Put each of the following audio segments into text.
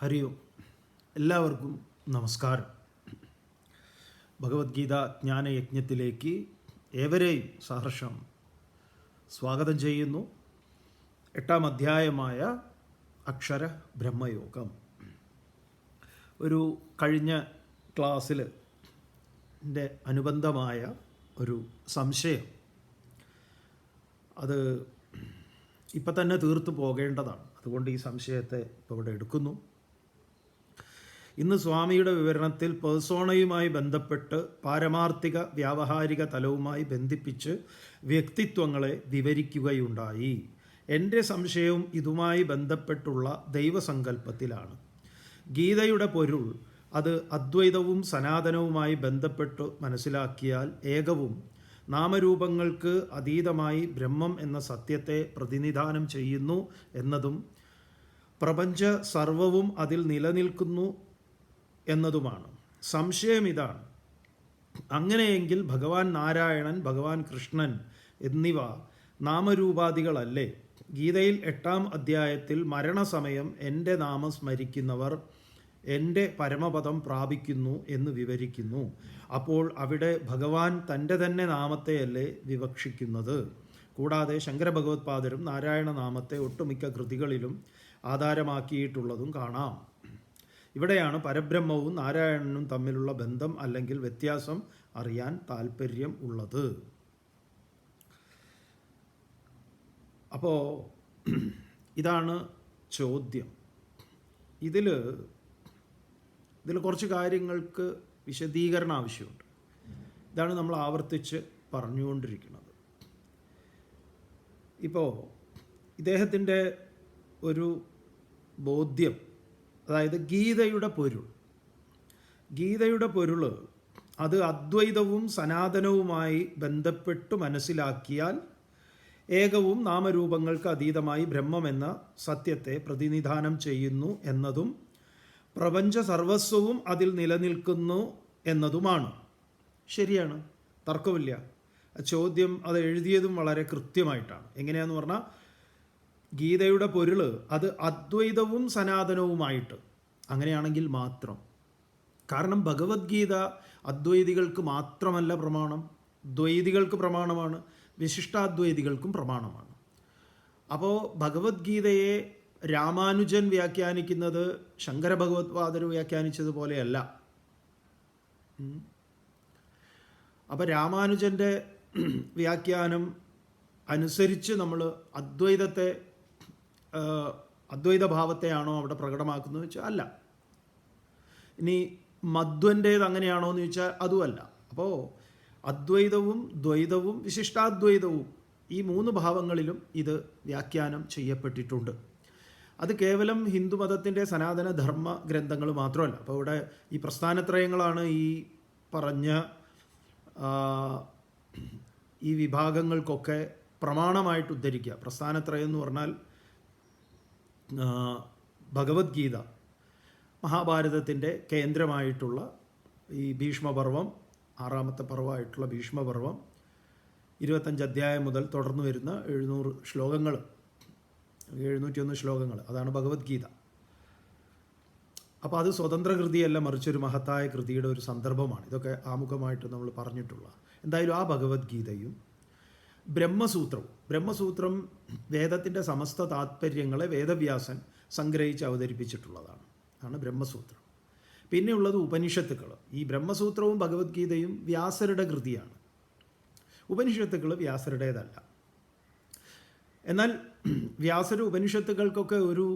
ഹരി ഓം. എല്ലാവർക്കും നമസ്കാരം. ഭഗവത്ഗീത ജ്ഞാനയജ്ഞത്തിലേക്ക് ഏവരെയും സഹർഷം സ്വാഗതം ചെയ്യുന്നു. 8-ാം അധ്യായമായ അക്ഷര ബ്രഹ്മയോഗം. ഒരു കഴിഞ്ഞ ക്ലാസ്സിൽ അനുബന്ധമായ ഒരു സംശയം, അത് ഇപ്പം തന്നെ തീർത്തു പോകേണ്ടതാണ്. അതുകൊണ്ട് ഈ സംശയത്തെ ഇപ്പോൾ ഇവിടെ എടുക്കുന്നു. ഇന്ന് സ്വാമിയുടെ വിവരണത്തിൽ പേഴ്സോണയുമായി ബന്ധപ്പെട്ട് പാരമാർത്ഥിക വ്യാവഹാരിക തലവുമായി ബന്ധിപ്പിച്ച് വ്യക്തിത്വങ്ങളെ വിവരിക്കുകയുണ്ടായി. എൻ്റെ സംശയവും ഇതുമായി ബന്ധപ്പെട്ടുള്ള ദൈവസങ്കല്പത്തിലാണ്. ഗീതയുടെ പൊരുൾ അത് അദ്വൈതവും സനാതനവുമായി ബന്ധപ്പെട്ട് മനസ്സിലാക്കിയാൽ ഏകവും നാമരൂപങ്ങൾക്ക് അതീതമായി ബ്രഹ്മം എന്ന സത്യത്തെ പ്രതിനിധാനം ചെയ്യുന്നു എന്നതും പ്രപഞ്ച സർവവും അതിൽ നിലനിൽക്കുന്നു എന്നതുമാണ്. സംശയം ഇതാണ്: അങ്ങനെയെങ്കിൽ ഭഗവാൻ നാരായണൻ, ഭഗവാൻ കൃഷ്ണൻ എന്നിവ നാമരൂപാദികളല്ലേ? ഗീതയിൽ 8-ാം അധ്യായത്തിൽ മരണസമയം എൻ്റെ നാമം സ്മരിക്കുന്നവർ എൻ്റെ പരമപദം പ്രാപിക്കുന്നു എന്ന് വിവരിക്കുന്നു. അപ്പോൾ അവിടെ ഭഗവാൻ തൻ്റെ തന്നെ നാമത്തെയല്ലേ വിവക്ഷിക്കുന്നത്? കൂടാതെ ശങ്കരഭഗവത്പാദരും നാരായണ നാമത്തെ ഒട്ടുമിക്ക കൃതികളിലും ആധാരമാക്കിയിട്ടുള്ളതും കാണാം. ഇവിടെയാണ് പരബ്രഹ്മവും നാരായണനും തമ്മിലുള്ള ബന്ധം അല്ലെങ്കിൽ വ്യത്യാസം അറിയാൻ താല്പര്യം ഉള്ളത്. അപ്പോൾ ഇതാണ് ചോദ്യം. ഇതിൽ കുറച്ച് കാര്യങ്ങൾക്ക് വിശദീകരണം ആവശ്യമുണ്ട്. ഇതാണ് നമ്മൾ ആവർത്തിച്ച് പറഞ്ഞുകൊണ്ടിരിക്കുന്നത്. ഇപ്പോൾ ഇദ്ദേഹത്തിൻ്റെ ഒരു ബോധ്യം, അതായത് ഗീതയുടെ പൊരുൾ അത് അദ്വൈതവും സനാതനവുമായി ബന്ധപ്പെട്ട് മനസ്സിലാക്കിയാൽ ഏകവും നാമരൂപങ്ങൾക്ക് അതീതമായി ബ്രഹ്മമെന്ന സത്യത്തെ പ്രതിനിധാനം ചെയ്യുന്നു എന്നതും പ്രപഞ്ച സർവസ്വവും അതിൽ നിലനിൽക്കുന്നു എന്നതുമാണ്. ശരിയാണ്, തർക്കമില്ല. ചോദ്യം അത് എഴുതിയതും വളരെ കൃത്യമായിട്ടാണ്. എങ്ങനെയാണെന്ന് പറഞ്ഞാൽ, ഗീതയുടെ പൊരുൾ അത് അദ്വൈതവും സനാതനവുമായിട്ട്, അങ്ങനെയാണെങ്കിൽ മാത്രം. കാരണം ഭഗവത്ഗീത അദ്വൈതികൾക്ക് മാത്രമല്ല പ്രമാണം, ദ്വൈതികൾക്ക് പ്രമാണമാണ്, വിശിഷ്ടാദ്വൈതികൾക്കും പ്രമാണമാണ്. അപ്പോൾ ഭഗവത്ഗീതയെ രാമാനുജൻ വ്യാഖ്യാനിക്കുന്നത് ശങ്കരഭഗവത്പാദർ വ്യാഖ്യാനിച്ചതുപോലെയല്ല. അപ്പോൾ രാമാനുജൻ്റെ വ്യാഖ്യാനം അനുസരിച്ച് നമ്മൾ അദ്വൈത ഭാവത്തെയാണോ അവിടെ പ്രകടമാക്കുന്നത് വെച്ചാൽ അല്ല. ഇനി മധ്വൻ്റേത് അങ്ങനെയാണോ എന്ന് ചോദിച്ചാൽ അതുമല്ല. അപ്പോൾ അദ്വൈതവും ദ്വൈതവും വിശിഷ്ടാദ്വൈതവും ഈ 3 ഭാവങ്ങളിലും ഇത് വ്യാഖ്യാനം ചെയ്യപ്പെട്ടിട്ടുണ്ട്. അത് കേവലം ഹിന്ദുമതത്തിൻ്റെ സനാതന ധർമ്മ ഗ്രന്ഥങ്ങൾ മാത്രമല്ല. അപ്പോൾ ഇവിടെ ഈ പ്രസ്ഥാനത്രയങ്ങളാണ് ഈ പറഞ്ഞ ഈ വിഭാഗങ്ങൾക്കൊക്കെ പ്രമാണമായിട്ട് ഉദ്ധരിക്കുക. പ്രസ്ഥാനത്രയം എന്ന് പറഞ്ഞാൽ ഭഗവത്ഗീത, മഹാഭാരതത്തിൻ്റെ കേന്ദ്രമായിട്ടുള്ള ഈ ഭീഷ്മപർവം, 6-ാമത്തെ പർവ്വമായിട്ടുള്ള ഭീഷ്മപർവം, 25 അധ്യായം മുതൽ തുടർന്ന് വരുന്ന 701 ശ്ലോകങ്ങൾ, അതാണ് ഭഗവത്ഗീത. അപ്പോൾ അത് സ്വതന്ത്ര കൃതിയല്ല, മറിച്ചൊരു മഹത്തായ കൃതിയുടെ ഒരു സന്ദർഭമാണ്. ഇതൊക്കെ ആമുഖമായിട്ട് നമ്മൾ പറഞ്ഞിട്ടുള്ള. എന്തായാലും ആ ഭഗവത്ഗീതയും ബ്രഹ്മസൂത്രം വേദത്തിൻ്റെ സമസ്ത താത്പര്യങ്ങളെ വേദവ്യാസൻ സംഗ്രഹിച്ച് അവതരിപ്പിച്ചിട്ടുള്ളതാണ്, ആണ് ബ്രഹ്മസൂത്രം. പിന്നെയുള്ളത് ഉപനിഷത്തുക്കൾ. ഈ ബ്രഹ്മസൂത്രവും ഭഗവത്ഗീതയും വ്യാസരുടെ കൃതിയാണ്. ഉപനിഷത്തുക്കൾ വ്യാസരുടേതല്ല. എന്നാൽ വ്യാസർ ഉപനിഷത്തുക്കൾക്കൊക്കെ ഒരു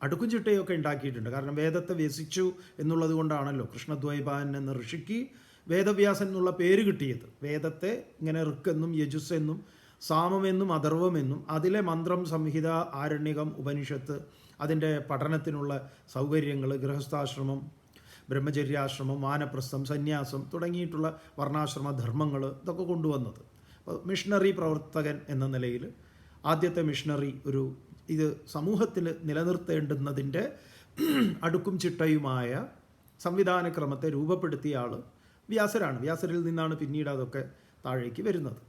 അടുക്കും ചിട്ടയൊക്കെ ഉണ്ടാക്കിയിട്ടുണ്ട്. കാരണം വേദത്തെ വ്യസിച്ചു എന്നുള്ളത് കൊണ്ടാണല്ലോ കൃഷ്ണദ്വൈപായൻ എന്ന ഋഷിക്ക് വേദവ്യാസൻ എന്നുള്ള പേര് കിട്ടിയത്. വേദത്തെ ഇങ്ങനെ ഋക്കെന്നും യജുസ്സെന്നും സാമമെന്നും അഥർവമെന്നും അതിലെ മന്ത്രം, സംഹിത, ആരണ്യകം, ഉപനിഷത്ത്, അതിൻ്റെ പഠനത്തിനുള്ള സൗകര്യങ്ങൾ, ഗൃഹസ്ഥാശ്രമം, ബ്രഹ്മചര്യാശ്രമം, വാനപ്രസ്ഥം, സന്യാസം തുടങ്ങിയിട്ടുള്ള വർണ്ണാശ്രമ ധർമ്മങ്ങൾ ഇതൊക്കെ കൊണ്ടുവന്നത്. അപ്പോൾ മിഷണറി പ്രവർത്തകൻ എന്ന നിലയിൽ ആദ്യത്തെ മിഷണറി ഇത് സമൂഹത്തിൽ നിലനിർത്തേണ്ടുന്നതിൻ്റെ അടുക്കും ചിട്ടയുമായ സംവിധാനക്രമത്തെ രൂപപ്പെടുത്തിയ ആൾ വ്യാസരാണ്. വ്യാസരിൽ നിന്നാണ് പിന്നീട് അതൊക്കെ താഴേക്ക് വരുന്നത്.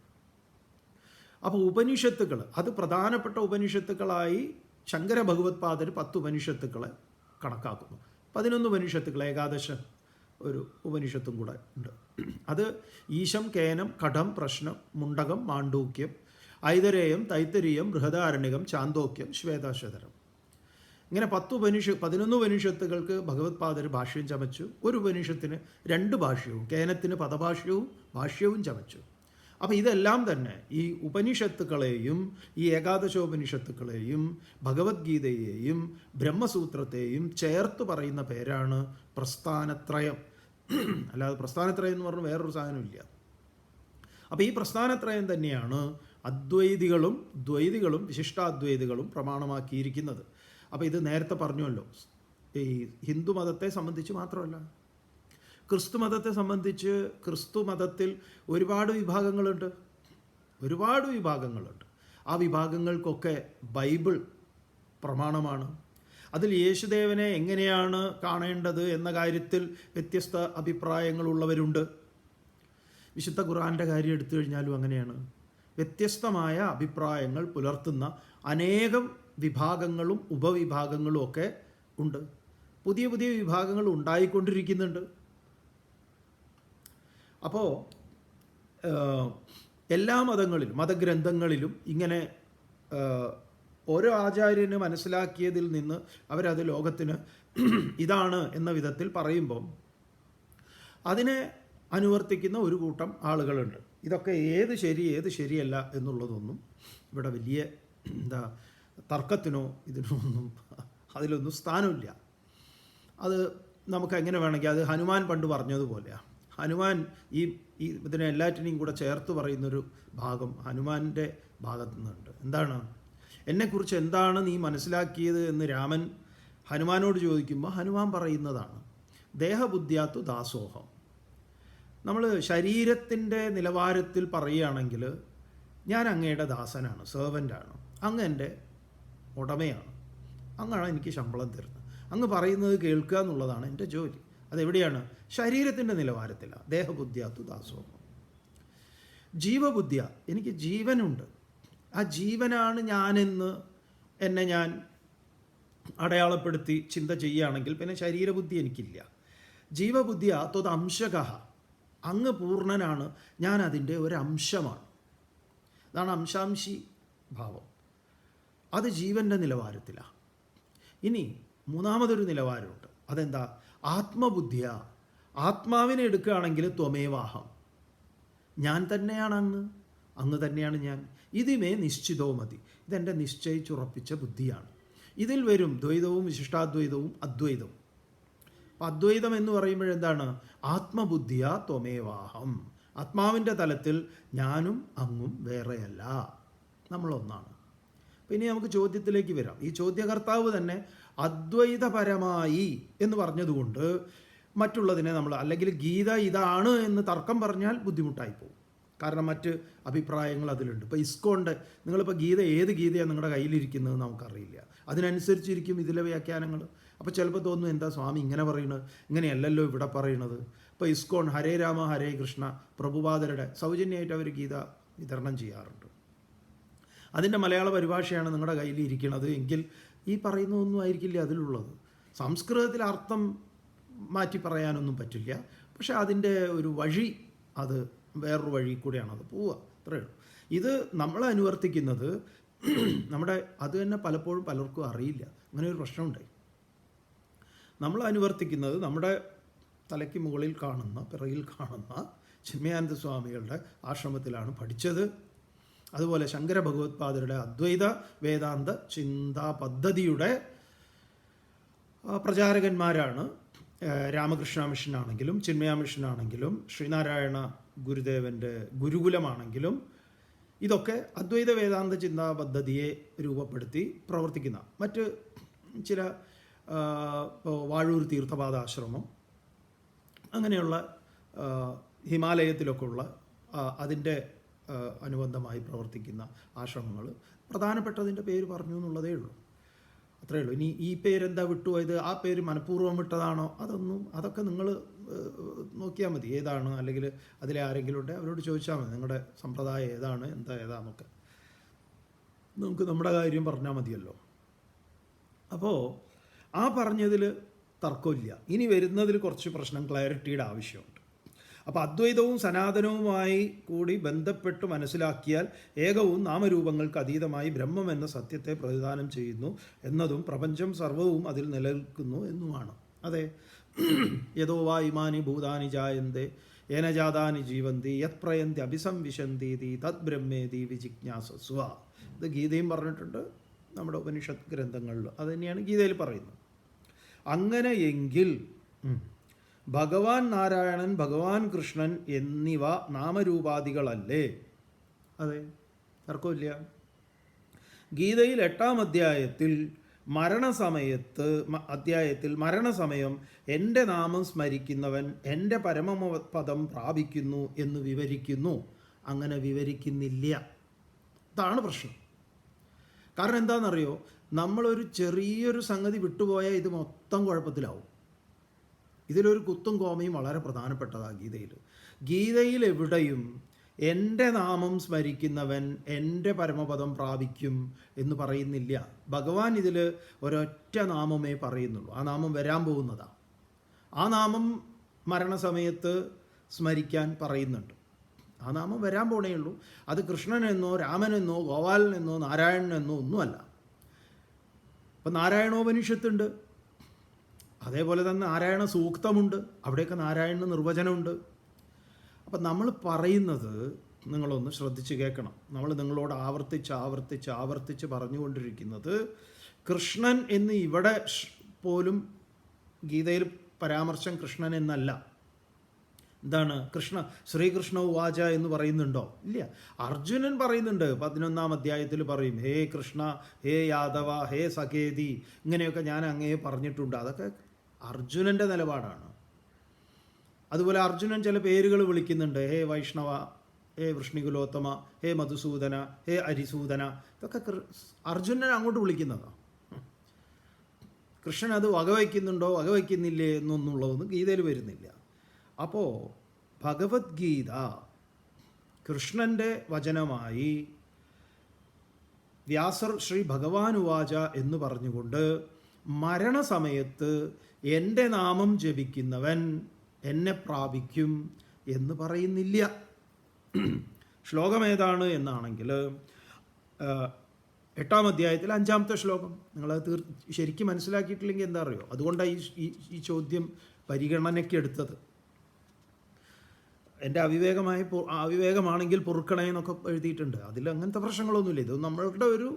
അപ്പോൾ ഉപനിഷത്തുക്കൾ, അത് പ്രധാനപ്പെട്ട ഉപനിഷത്തുക്കളായി ശങ്കര ഭഗവത്പാദർ 10 ഉപനിഷത്തുക്കളെ കണക്കാക്കുന്നു. 11 ഉപനിഷത്തുകൾ, ഏകാദശ ഒരു ഉപനിഷത്തും കൂടെ ഉണ്ട്. അത് ഈശം, കേനം, കഠം, പ്രശ്നം, മുണ്ടകം, മാണ്ഡൂക്യം, ഐതരേയം, തൈത്തരീയം, ബൃഹദാരണ്യകം, ചാന്തോക്യം, ശ്വേതാശ്വതരം. ഇങ്ങനെ 11 ഉപനിഷത്തുകൾക്ക് ഭഗവത്പാദർ ഭാഷ്യം ചമച്ചു. ഒരു ഉപനിഷത്തിന് 2 ഭാഷ്യവും, കേനത്തിന് പദഭാഷ്യവും ഭാഷ്യവും ചമച്ചു. അപ്പോൾ ഇതെല്ലാം തന്നെ ഈ ഉപനിഷത്തുക്കളെയും, ഈ ഏകാദശോപനിഷത്തുക്കളെയും, ഭഗവത്ഗീതയെയും ബ്രഹ്മസൂത്രത്തെയും ചേർത്ത് പറയുന്ന പേരാണ് പ്രസ്ഥാനത്രയം. അല്ലാതെ പ്രസ്ഥാനത്രയം എന്ന് പറഞ്ഞാൽ വേറൊരു സാധനമില്ല. അപ്പോൾ ഈ പ്രസ്ഥാനത്രയം തന്നെയാണ് അദ്വൈതികളും ദ്വൈതികളും വിശിഷ്ടാദ്വൈതികളും പ്രമാണമാക്കിയിരിക്കുന്നത്. അപ്പോൾ ഇത് നേരത്തെ പറഞ്ഞുവല്ലോ, ഈ ഹിന്ദു മതത്തെ സംബന്ധിച്ച് മാത്രമല്ല, ക്രിസ്തു മതത്തെ സംബന്ധിച്ച് ക്രിസ്തു മതത്തിൽ ഒരുപാട് വിഭാഗങ്ങളുണ്ട്. ആ വിഭാഗങ്ങൾക്കൊക്കെ ബൈബിൾ പ്രമാണമാണ്. അതിൽ യേശുദേവനെ എങ്ങനെയാണ് കാണേണ്ടത് എന്ന കാര്യത്തിൽ വ്യത്യസ്ത അഭിപ്രായങ്ങളുള്ളവരുണ്ട്. വിശുദ്ധ ഖുർആൻ്റെ കാര്യം എടുത്തു കഴിഞ്ഞാലും അങ്ങനെയാണ്. വ്യത്യസ്തമായ അഭിപ്രായങ്ങൾ പുലർത്തുന്ന അനേകം വിഭാഗങ്ങളും ഉപവിഭാഗങ്ങളും ഒക്കെ ഉണ്ട്. പുതിയ പുതിയ വിഭാഗങ്ങൾ ഉണ്ടായിക്കൊണ്ടിരിക്കുന്നുണ്ട്. അപ്പോൾ എല്ലാ മതങ്ങളിലും മതഗ്രന്ഥങ്ങളിലും ഇങ്ങനെ ഓരോ ആചാര്യന് മനസ്സിലാക്കിയതിൽ നിന്ന് അവരത് ലോകത്തിന് ഇതാണ് എന്ന വിധത്തിൽ പറയുമ്പോൾ അതിനെ അനുവർത്തിക്കുന്ന ഒരു കൂട്ടം ആളുകളുണ്ട്. ഇതൊക്കെ ഏത് ശരി ഏത് ശരിയല്ല എന്നുള്ളതൊന്നും ഇവിടെ വലിയ തർക്കത്തിനോ അതിലൊന്നും സ്ഥാനമില്ല. അത് നമുക്ക് എങ്ങനെ വേണമെങ്കിൽ, അത് ഹനുമാൻ പണ്ട് പറഞ്ഞതുപോലെയാണ്. ഹനുമാൻ ഈ ഇതിനെ എല്ലാറ്റിനെയും കൂടെ ചേർത്ത് പറയുന്നൊരു ഭാഗം ഹനുമാൻ്റെ ഭാഗത്തു നിന്നുണ്ട്. എന്താണ്, എന്നെക്കുറിച്ച് എന്താണ് നീ മനസ്സിലാക്കിയത് എന്ന് രാമൻ ഹനുമാനോട് ചോദിക്കുമ്പോൾ ഹനുമാൻ പറയുന്നതാണ് ദേഹബുദ്ധ്യാത്തു ദാസോഹം. നമ്മൾ ശരീരത്തിൻ്റെ നിലവാരത്തിൽ പറയുകയാണെങ്കിൽ ഞാൻ അങ്ങയുടെ ദാസനാണ്, സെർവൻ്റാണ്, അങ്ങ് എൻ്റെ ഉടമയാണ്, അങ്ങാണ് എനിക്ക് ശമ്പളം തരുന്നത്, അങ്ങ് പറയുന്നത് കേൾക്കുക എന്നുള്ളതാണ് എൻ്റെ ജോലി. അതെവിടെയാണ്? ശരീരത്തിൻ്റെ നിലവാരത്തിലാണ്. ദേഹബുദ്ധ്യാത്തു ദാസോഹം. ജീവബുദ്ധിയ, എനിക്ക് ജീവനുണ്ട്, ആ ജീവനാണ് ഞാനെന്ന് എന്നെ ഞാൻ അടയാളപ്പെടുത്തി ചിന്ത ചെയ്യുകയാണെങ്കിൽ പിന്നെ ശരീരബുദ്ധി എനിക്കില്ല. ജീവബുദ്ധിയ ത്വദംശക, അങ്ങ് പൂർണ്ണനാണ്, ഞാൻ അതിൻ്റെ ഒരംശമാണ്. അതാണ് അംശാംശി ഭാവം. അത് ജീവൻ്റെ നിലവാരത്തിലാണ്. ഇനി മൂന്നാമതൊരു നിലവാരമുണ്ട്. അതെന്താ? ആത്മബുദ്ധിയ, ആത്മാവിനെ എടുക്കുകയാണെങ്കിൽ ത്വമേവാഹം, ഞാൻ തന്നെയാണ് അങ്ങ്, അങ്ങ് തന്നെയാണ് ഞാൻ. ഇതിമേ നിശ്ചിതോ മതി, ഇതെൻ്റെ നിശ്ചയിച്ചുറപ്പിച്ച ബുദ്ധിയാണ്. ഇതിൽ വരും ദ്വൈതവും വിശിഷ്ടാദ്വൈതവും അദ്വൈതവും. അപ്പം അദ്വൈതം എന്ന് പറയുമ്പോഴെന്താണ്? ആത്മബുദ്ധിയ ത്വമേവാഹം, ആത്മാവിൻ്റെ തലത്തിൽ ഞാനും അങ്ങും വേറെയല്ല, നമ്മളൊന്നാണ്. പിന്നെ നമുക്ക് ചോദ്യത്തിലേക്ക് വരാം. ഈ ചോദ്യകർത്താവ് തന്നെ അദ്വൈതപരമായി എന്ന് പറഞ്ഞതുകൊണ്ട് മറ്റുള്ളതിനെ നമ്മൾ, അല്ലെങ്കിൽ ഗീത ഇതാണ് എന്ന് തർക്കം പറഞ്ഞാൽ ബുദ്ധിമുട്ടായി പോകും. കാരണം മറ്റ് അഭിപ്രായങ്ങൾ അതിലുണ്ട്. ഇപ്പോൾ ഇസ്കോണ്ട്, നിങ്ങളിപ്പോൾ ഗീത ഏത് ഗീതയാണ് നിങ്ങളുടെ കയ്യിലിരിക്കുന്നത് നമുക്കറിയില്ല, അതിനനുസരിച്ചിരിക്കും ഇതിലെ വ്യാഖ്യാനങ്ങൾ. അപ്പോൾ ചിലപ്പോൾ തോന്നും എന്താ സ്വാമി ഇങ്ങനെ പറയുന്നത്, ഇങ്ങനെയല്ലല്ലോ ഇവിടെ പറയുന്നത്. ഇപ്പോൾ ഇസ്കോൺ ഹരേ രാമ ഹരേ കൃഷ്ണ പ്രഭുപാദരുടെ സൗജന്യമായിട്ട് അവർ ഗീത വിതരണം ചെയ്യാറുണ്ട്. അതിൻ്റെ മലയാള പരിഭാഷയാണ് നിങ്ങളുടെ കയ്യിൽ ഇരിക്കുന്നത് എങ്കിൽ ഈ പറയുന്നതൊന്നും ആയിരിക്കില്ല അതിലുള്ളത്. സംസ്കൃതത്തിൽ അർത്ഥം മാറ്റി പറയാനൊന്നും പറ്റില്ല. പക്ഷെ അതിൻ്റെ ഒരു വഴി, അത് വേറൊരു വഴി കൂടെയാണ് അത് പോവുക, അത്രയേ ഉള്ളൂ. ഇത് നമ്മൾ അനുവർത്തിക്കുന്നത് നമ്മുടെ, അത് തന്നെ പലപ്പോഴും പലർക്കും അറിയില്ല. അങ്ങനെ ഒരു പ്രശ്നമുണ്ടായി. നമ്മൾ അനുവർത്തിക്കുന്നത് നമ്മുടെ തലയ്ക്ക് മുകളിൽ കാണുന്ന, പിറകിൽ കാണുന്ന ചിന്മയാനന്ദ സ്വാമികളുടെ ആശ്രമത്തിലാണ് പഠിച്ചത്. അതുപോലെ ശങ്കര ഭഗവത്പാദരുടെ അദ്വൈത വേദാന്ത ചിന്താ പദ്ധതിയുടെ പ്രചാരകന്മാരാണ് രാമകൃഷ്ണ മിഷനാണെങ്കിലും ചിന്മയ മിഷനാണെങ്കിലും ശ്രീനാരായണ ഗുരുദേവൻ്റെ ഗുരുകുലമാണെങ്കിലും ഇതൊക്കെ അദ്വൈത വേദാന്ത ചിന്താ പദ്ധതിയെ രൂപപ്പെടുത്തി പ്രവർത്തിക്കുന്ന മറ്റ് ചില ഇപ്പോൾ വാഴൂർ തീർത്ഥപാദാശ്രമം അങ്ങനെയുള്ള ഹിമാലയത്തിലൊക്കെ ഉള്ള അതിൻ്റെ അനുബന്ധമായി പ്രവർത്തിക്കുന്ന ആശ്രമങ്ങൾ പ്രധാനപ്പെട്ടതിൻ്റെ പേര് പറഞ്ഞു എന്നുള്ളതേ ഉള്ളൂ, അത്രയേ ഉള്ളൂ. ഇനി ഈ പേരെന്താ വിട്ടുപോയത്, ആ പേര് മനഃപൂർവ്വം വിട്ടതാണോ, അതൊക്കെ നിങ്ങൾ നോക്കിയാൽ മതി ഏതാണ്, അല്ലെങ്കിൽ അതിലെ ആരെങ്കിലും ഉണ്ടെങ്കിൽ അവരോട് ചോദിച്ചാൽ മതി നിങ്ങളുടെ സമ്പ്രദായം ഏതാണ്, ഏതാന്നൊക്കെ. നമുക്ക് നമ്മുടെ കാര്യം പറഞ്ഞാൽ മതിയല്ലോ. അപ്പോൾ ആ പറഞ്ഞതിൽ തർക്കമില്ല. ഇനി വരുന്നതിൽ കുറച്ച് പ്രശ്നം ക്ലാരിറ്റിയുടെ ആവശ്യമുണ്ട്. അപ്പോൾ അദ്വൈതവും സനാതനവുമായി കൂടി ബന്ധപ്പെട്ട് മനസ്സിലാക്കിയാൽ ഏകവും നാമരൂപങ്ങൾക്ക് അതീതമായി ബ്രഹ്മം എന്ന സത്യത്തെ പ്രതിദാനം ചെയ്യുന്നു എന്നതും പ്രപഞ്ചം സർവവും അതിൽ നിലനിൽക്കുന്നു എന്നുമാണ്. അതെ, യതോ വാ ഇമാനി ഭൂതാനി ജായന്തെ ഏന ജാതാനി ജീവന്തി യത് പ്രയന്തി അഭിസംവിശന്തി തത് ബ്രഹ്മേതി വിജിജ്ഞാസസ്വ. ഇത് ഗീതയും പറഞ്ഞിട്ടുണ്ട്, നമ്മുടെ ഉപനിഷത്ത് ഗ്രന്ഥങ്ങളിൽ അത് തന്നെയാണ് ഗീതയിൽ പറയുന്നത്. അങ്ങനെയെങ്കിൽ ഭഗവാൻ നാരായണൻ, ഭഗവാൻ കൃഷ്ണൻ എന്നിവ നാമരൂപാദികളല്ലേ? അതെ, തർക്കമില്ല. ഗീതയിൽ 8-ാം അധ്യായത്തിൽ മരണസമയം എൻ്റെ നാമം സ്മരിക്കുന്നവൻ എൻ്റെ പരമപദം പ്രാപിക്കുന്നു എന്ന് വിവരിക്കുന്നു. അങ്ങനെ വിവരിക്കുന്നില്ല. ഇതാണ് പ്രശ്നം. കാരണം എന്താണെന്നറിയോ, നമ്മളൊരു ചെറിയൊരു സംഗതി വിട്ടുപോയാൽ ഇത് മൊത്തം കുഴപ്പത്തിലാവും. ഇതിലൊരു കുത്തും കോമയും വളരെ പ്രധാനപ്പെട്ടതാണ് ഗീതയിൽ. ഗീതയിൽ എവിടെയും എൻ്റെ നാമം സ്മരിക്കുന്നവൻ എൻ്റെ പരമപദം പ്രാപിക്കും എന്ന് പറയുന്നില്ല. ഭഗവാൻ ഇതിൽ ഒരൊറ്റ നാമമേ പറയുന്നുള്ളൂ. ആ നാമം വരാൻ പോകുന്നതാണ്. ആ നാമം മരണസമയത്ത് സ്മരിക്കാൻ പറയുന്നുണ്ട്. ആ നാമം വരാൻ പോണേ ഉള്ളൂ. അത് കൃഷ്ണനെന്നോ രാമനെന്നോ ഗോപാലനെന്നോ നാരായണനെന്നോ ഒന്നുമല്ല. ഇപ്പം നാരായണോപനിഷത്തുണ്ട്, അതേപോലെ തന്നെ നാരായണ സൂക്തമുണ്ട്, അവിടെയൊക്കെ നാരായണന് നിർവചനമുണ്ട്. അപ്പം നമ്മൾ പറയുന്നത് നിങ്ങളൊന്ന് ശ്രദ്ധിച്ച് കേൾക്കണം. നമ്മൾ നിങ്ങളോട് ആവർത്തിച്ച് പറഞ്ഞുകൊണ്ടിരിക്കുന്നത് കൃഷ്ണൻ എന്ന് ഇവിടെ പോലും ഗീതയിൽ പരാമർശം കൃഷ്ണൻ എന്നല്ല. എന്താണ് ശ്രീകൃഷ്ണ ഉവാച എന്ന് പറയുന്നുണ്ടോ? ഇല്ല. അർജുനൻ പറയുന്നുണ്ട്, 11-ാം അധ്യായത്തിൽ പറയും, ഹേ കൃഷ്ണ, ഹേ യാദവ, ഹേ സഖേതി, ഇങ്ങനെയൊക്കെ ഞാൻ അങ്ങയെ പറഞ്ഞിട്ടുണ്ട്. അതൊക്കെ അർജുനൻ്റെ നിലപാടാണ്. അതുപോലെ അർജുനൻ ചില പേരുകൾ വിളിക്കുന്നുണ്ട്, ഹേ വൈഷ്ണവ, ഹേ വൃഷ്ണികുലോത്തമ, ഹേ മധുസൂദന, ഹേ അരിസൂദന. ഇതൊക്കെ അർജുനൻ അങ്ങോട്ട് വിളിക്കുന്നതാണ്. കൃഷ്ണൻ അത് വകവയ്ക്കുന്നുണ്ടോ വകവയ്ക്കുന്നില്ലേ എന്നൊന്നുള്ളതൊന്നും ഗീതയിൽ വരുന്നില്ല. അപ്പോൾ ഭഗവത്ഗീത കൃഷ്ണൻ്റെ വചനമായി വ്യാസർ ശ്രീ ഭഗവാനുവാച എന്ന് പറഞ്ഞുകൊണ്ട് മരണസമയത്ത് എൻ്റെ നാമം ജപിക്കുന്നവൻ എന്നെ പ്രാപിക്കും എന്ന് പറയുന്നില്ല. ശ്ലോകം ഏതാണ് എന്നാണെങ്കിൽ 8-ാം അധ്യായത്തിൽ 5-ാമത്തെ ശ്ലോകം. നിങ്ങളത് ശരിക്കും മനസ്സിലാക്കിയിട്ടില്ലെങ്കിൽ എന്താ അറിയോ, അതുകൊണ്ടാണ് ഈ ചോദ്യം പരിഗണനയ്ക്ക് എടുത്തത്. എൻ്റെ അവിവേകമാണെങ്കിൽ പൊറുക്കണേ എന്നൊക്കെ എഴുതിയിട്ടുണ്ട്. അതിൽ അങ്ങനത്തെ പ്രശ്നങ്ങളൊന്നുമില്ല. ഇത് നമ്മളുടെ ഒരു